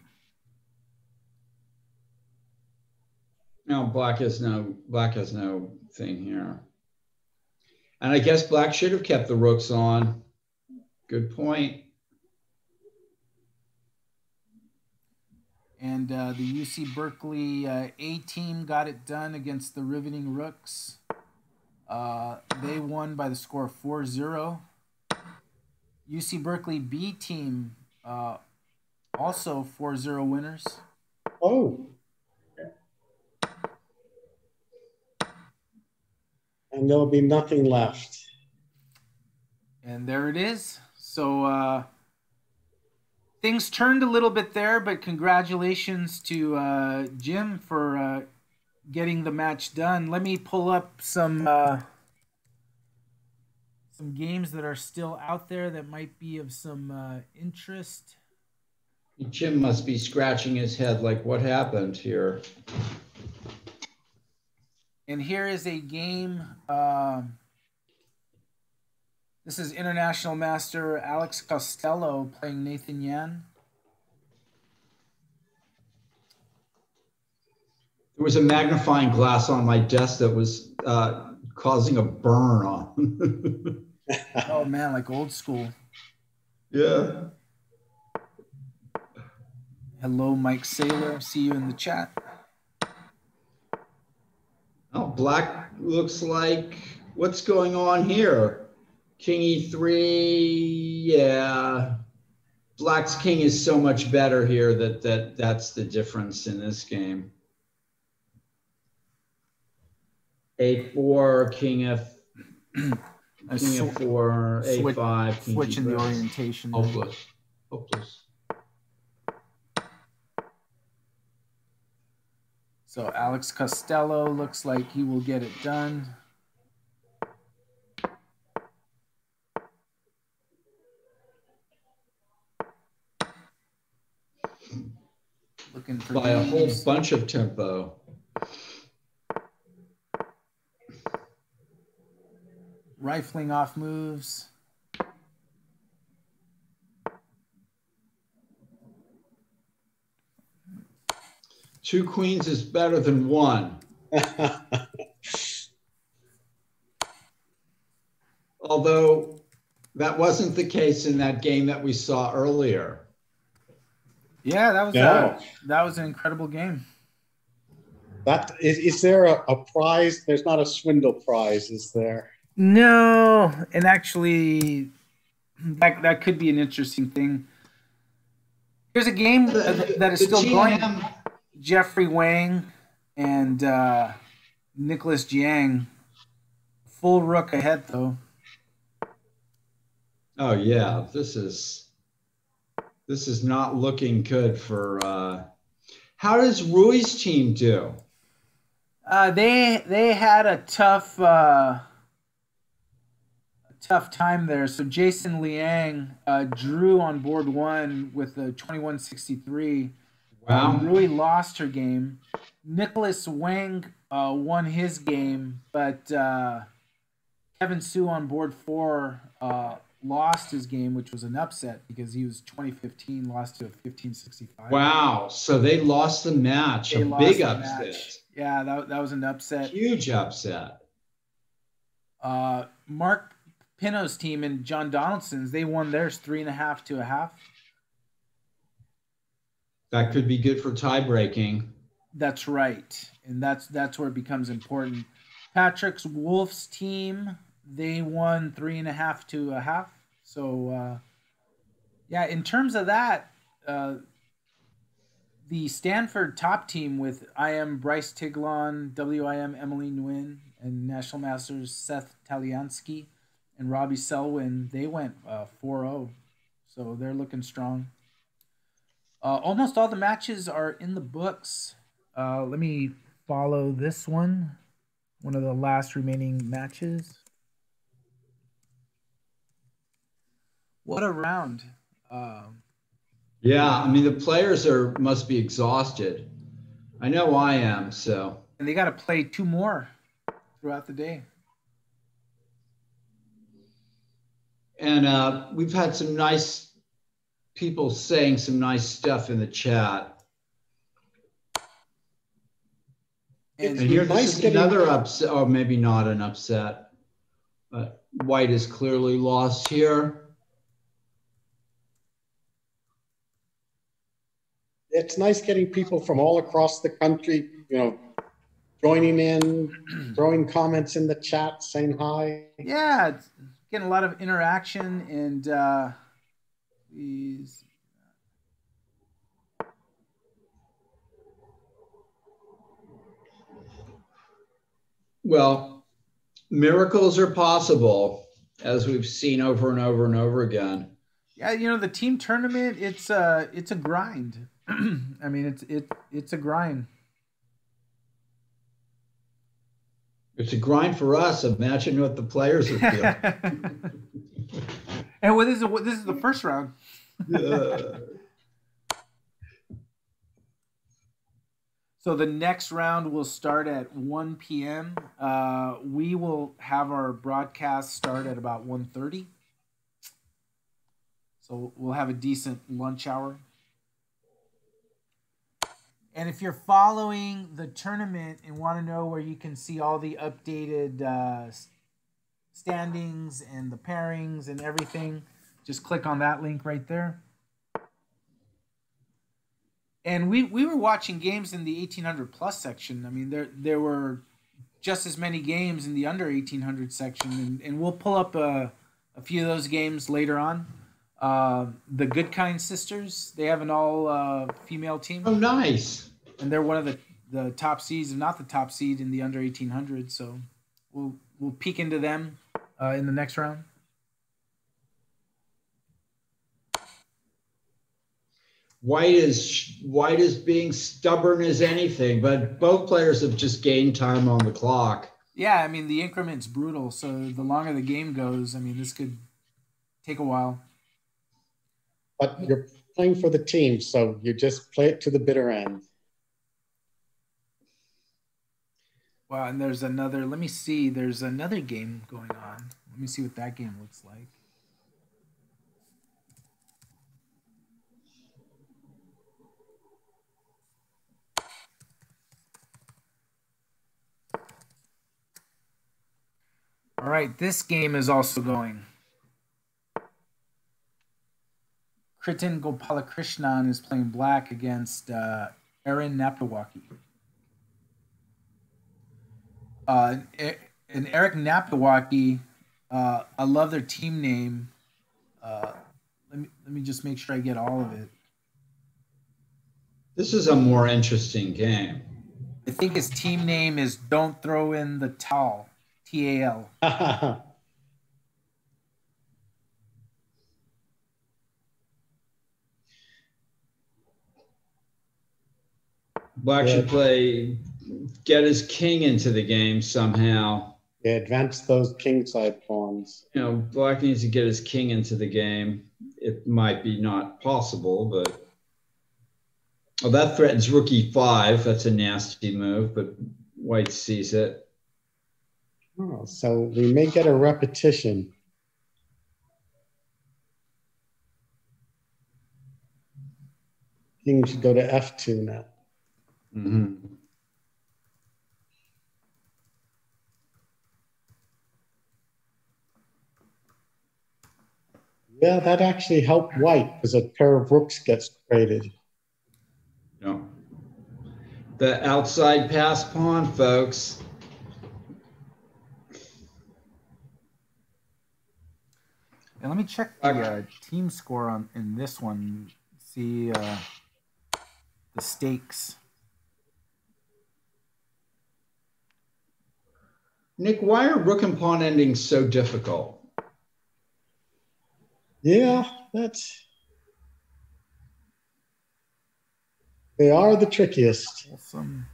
No, black has no thing here. And I guess black should have kept the rooks on. Good point. And the UC Berkeley A team got it done against the Riveting Rooks. They won by the score of 4-0. UC Berkeley B team also 4-0 winners. Oh. And there'll be nothing left. And there it is. So things turned a little bit there, but congratulations to Jim for getting the match done. Let me pull up some games that are still out there that might be of some interest. Jim must be scratching his head like, what happened here? And here is a game. This is International Master Alex Costello playing Nathan Yan. There was a magnifying glass on my desk that was causing a burn on. Oh, man, like old school. Yeah. Hello, Mike Saylor. See you in the chat. Oh, black looks like, what's going on here? King e3, yeah. Black's king is so much better here that's the difference in this game. A4, king f, king f4, a5, king switching the g4. orientation. Hopeless. So Alex Costello looks like he will get it done. Looking for by a whole bunch of tempo. Rifling off moves. Two queens is better than one. Although that wasn't the case in that game that we saw earlier. Yeah, that was an incredible game. That is there a prize? There's not a swindle prize, is there? No, and actually, that could be an interesting thing. There's a game that is The still going. TNM Jeffrey Wang and Nicholas Jiang. Full rook ahead, though. Oh yeah, this is not looking good for. How does Rui's team do? They had a tough time there. So Jason Liang drew on board one with a 21-63. Wow. Rui lost her game. Nicholas Wang won his game, but Kevin Su on board 4 lost his game, which was an upset because he was 20-15, lost to a 15-65. Wow. So they lost the match. They a lost big the upset. match. Yeah, that was an upset. Huge upset. Mark Pino's team and John Donaldson's, they won theirs 3.5 to 1/2. That could be good for tie breaking. That's right, and that's where it becomes important. Patrick's Wolf's team, they won 3.5 to 1/2. So, yeah, in terms of that, the Stanford top team with IM Bryce Tiglon, WIM Emily Nguyen, and National Masters Seth Taliansky and Robbie Selwyn, they went 4-0. So they're looking strong. Almost all the matches are in the books. Let me follow this one of the last remaining matches. What a round. Yeah, I mean, the players must be exhausted. I know I am, so. And they got to play 2 more throughout the day. And we've had some nice people saying some nice stuff in the chat. And here, this is another upset, or maybe not an upset, but White is clearly lost here. It's nice getting people from all across the country, joining in, throwing comments in the chat, saying hi. Yeah, it's getting a lot of interaction, and these. Well, miracles are possible, as we've seen over and over and over again. Yeah, the team tournament, it's a grind. I mean, it's a grind. It's a grind for us. Imagine what the players are feeling. And this is the first round. So the next round will start at 1 p.m. We will have our broadcast start at about 1:30. So we'll have a decent lunch hour. And if you're following the tournament and want to know where you can see all the updated standings and the pairings and everything, just click on that link right there. And we were watching games in the 1800 plus section. I mean, there were just as many games in the under 1800 section, and we'll pull up a few of those games later on. The Goodkind sisters, they have an all female team. Oh, nice. And they're one of the top seeds, and not the top seed in the under 1800. So we'll peek into them in the next round. White is being stubborn as anything, but both players have just gained time on the clock. Yeah, I mean, the increment's brutal, so the longer the game goes, I mean, this could take a while. But you're playing for the team, so you just play it to the bitter end. Wow, and there's another game going on. Let me see what that game looks like. All right, this game is also going. Kritin Gopalakrishnan is playing black against Erin Napawaki. And Eric Napawaki, I love their team name. Let me just make sure I get all of it. This is a more interesting game. I think his team name is Don't Throw in the Towel. Tal. Black should play, get his king into the game somehow. Yeah, advance those kingside pawns. You know, Black needs to get his king into the game. It might be not possible, but oh, that threatens rook e5. That's a nasty move, but White sees it. Oh, so we may get a repetition. King should go to f2 now. Mm-hmm. Yeah, that actually helped White because a pair of rooks gets traded. No. The outside pass pawn, folks. And let me check the team score in this one. See the stakes. Nick, why are rook and pawn endings so difficult? Yeah, they are the trickiest. Awesome.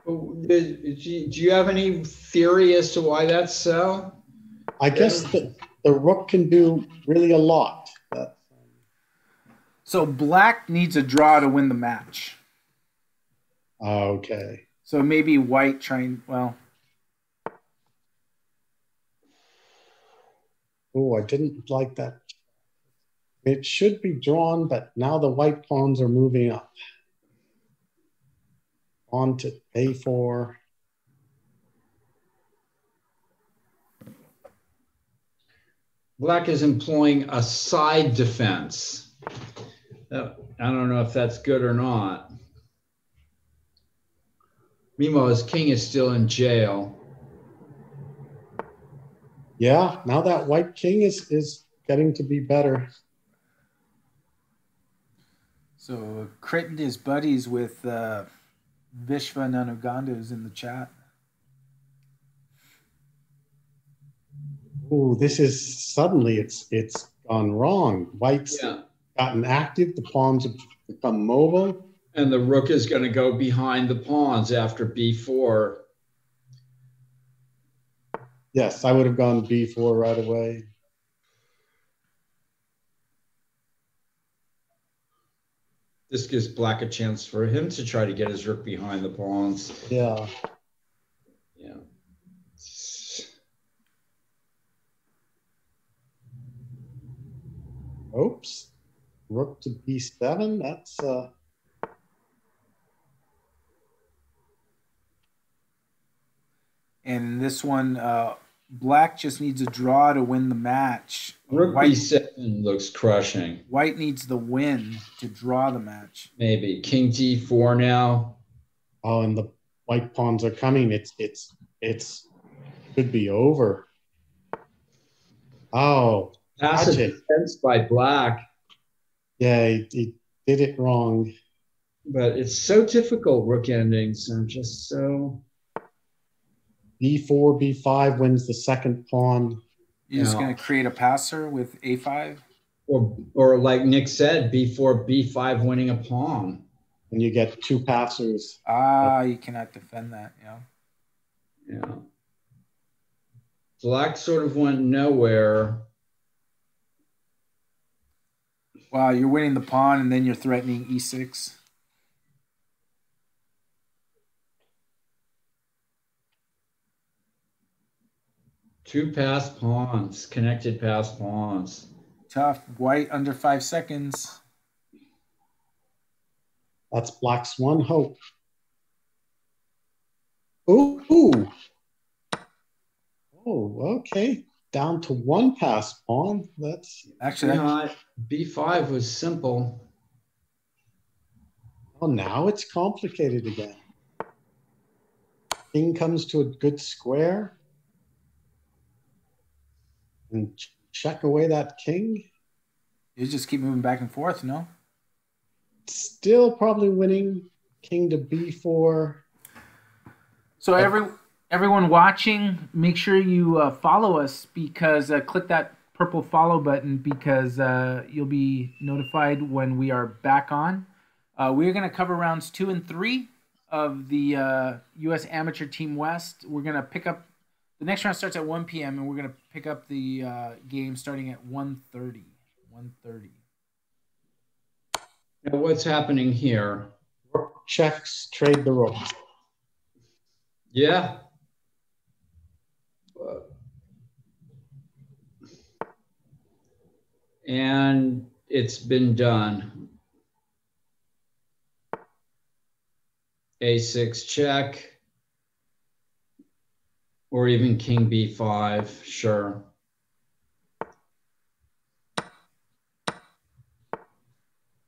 Do you have any theory as to why that's so? I guess the rook can do really a lot. So Black needs a draw to win the match. Okay. So maybe White trying, well. Oh, I didn't like that. It should be drawn, but now the white pawns are moving up. On to a4. Black is employing a side defense. I don't know if that's good or not. Meanwhile, his king is still in jail. Yeah, now that white king is getting to be better. So Critton is buddies with Vishva Nanuganda, who's in the chat. Oh, this is suddenly it's gone wrong. White's gotten active. The pawns have become mobile. And the rook is going to go behind the pawns after b4. Yes, I would have gone b4 right away. This gives Black a chance for him to try to get his rook behind the pawns. Yeah. Yeah. Oops. Rook to b7. That's And this one, Black just needs a draw to win the match. Rook b7 looks crushing. White needs the win to draw the match. Maybe king d4 now. Oh, and the white pawns are coming. It's could be over. Oh, passive defense by Black. Yeah, he did it wrong. But it's so difficult. Rook endings are just so. b4, b5 wins the second pawn. You're just going to create a passer with a5? Or like Nick said, b4, b5 winning a pawn. And you get two passers. Ah, you cannot defend that, Yeah. Black sort of went nowhere. Wow, you're winning the pawn and then you're threatening e6. Two passed pawns, connected passed pawns. Tough. White under 5 seconds. That's Black's one hope. Ooh. Oh, okay. Down to one passed pawn. That's actually b5 was simple. Oh, now it's complicated again. King comes to a good square. And check away that king. You just keep moving back and forth, no? still probably winning king to b4. So everyone watching, make sure you follow us, because click that purple follow button, because you'll be notified when we are back on. We're going to cover rounds 2 and 3 of the U.S. Amateur Team West. We're going to pick up, the next round starts at 1 p.m. and we're going to pick up the game starting at 1:30. 1:30. Now what's happening here? Rook checks, trade the rook. Yeah. And it's been done. A6 check, or even king b5, sure.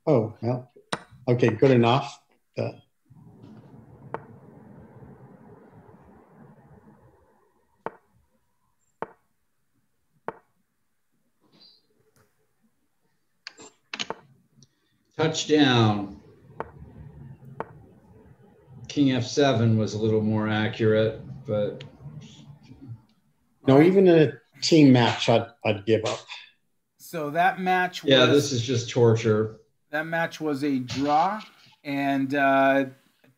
Oh, well, okay, good enough. Touchdown. King f7 was a little more accurate, but no, even in a team match, I'd give up. So that match was, yeah, this is just torture. That match was a draw, and I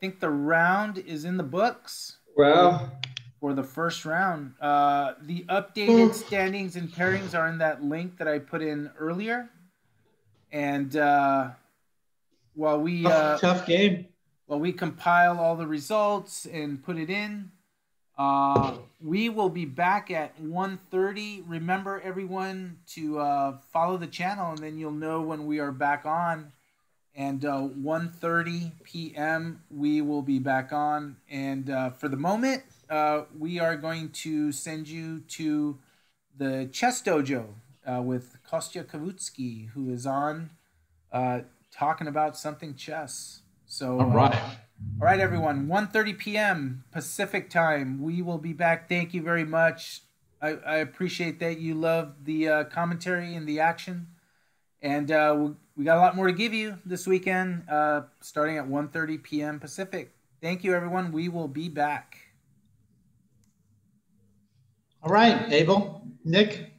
think the round is in the books. Well, for the first round. The updated standings and pairings are in that link that I put in earlier. And while we tough game. While we compile all the results and put it in, we will be back at 1:30. Remember, everyone, to follow the channel, and then you'll know when we are back on. And 1:30 p.m. we will be back on. And for the moment, we are going to send you to the chess dojo with Kostya Kavutsky, who is on talking about something chess. So, all right, everyone, 1:30 p.m. Pacific time. We will be back. Thank you very much. I appreciate that you love the commentary and the action. And we got a lot more to give you this weekend, starting at 1:30 p.m. Pacific. Thank you, everyone. We will be back. All right, Abel, Nick.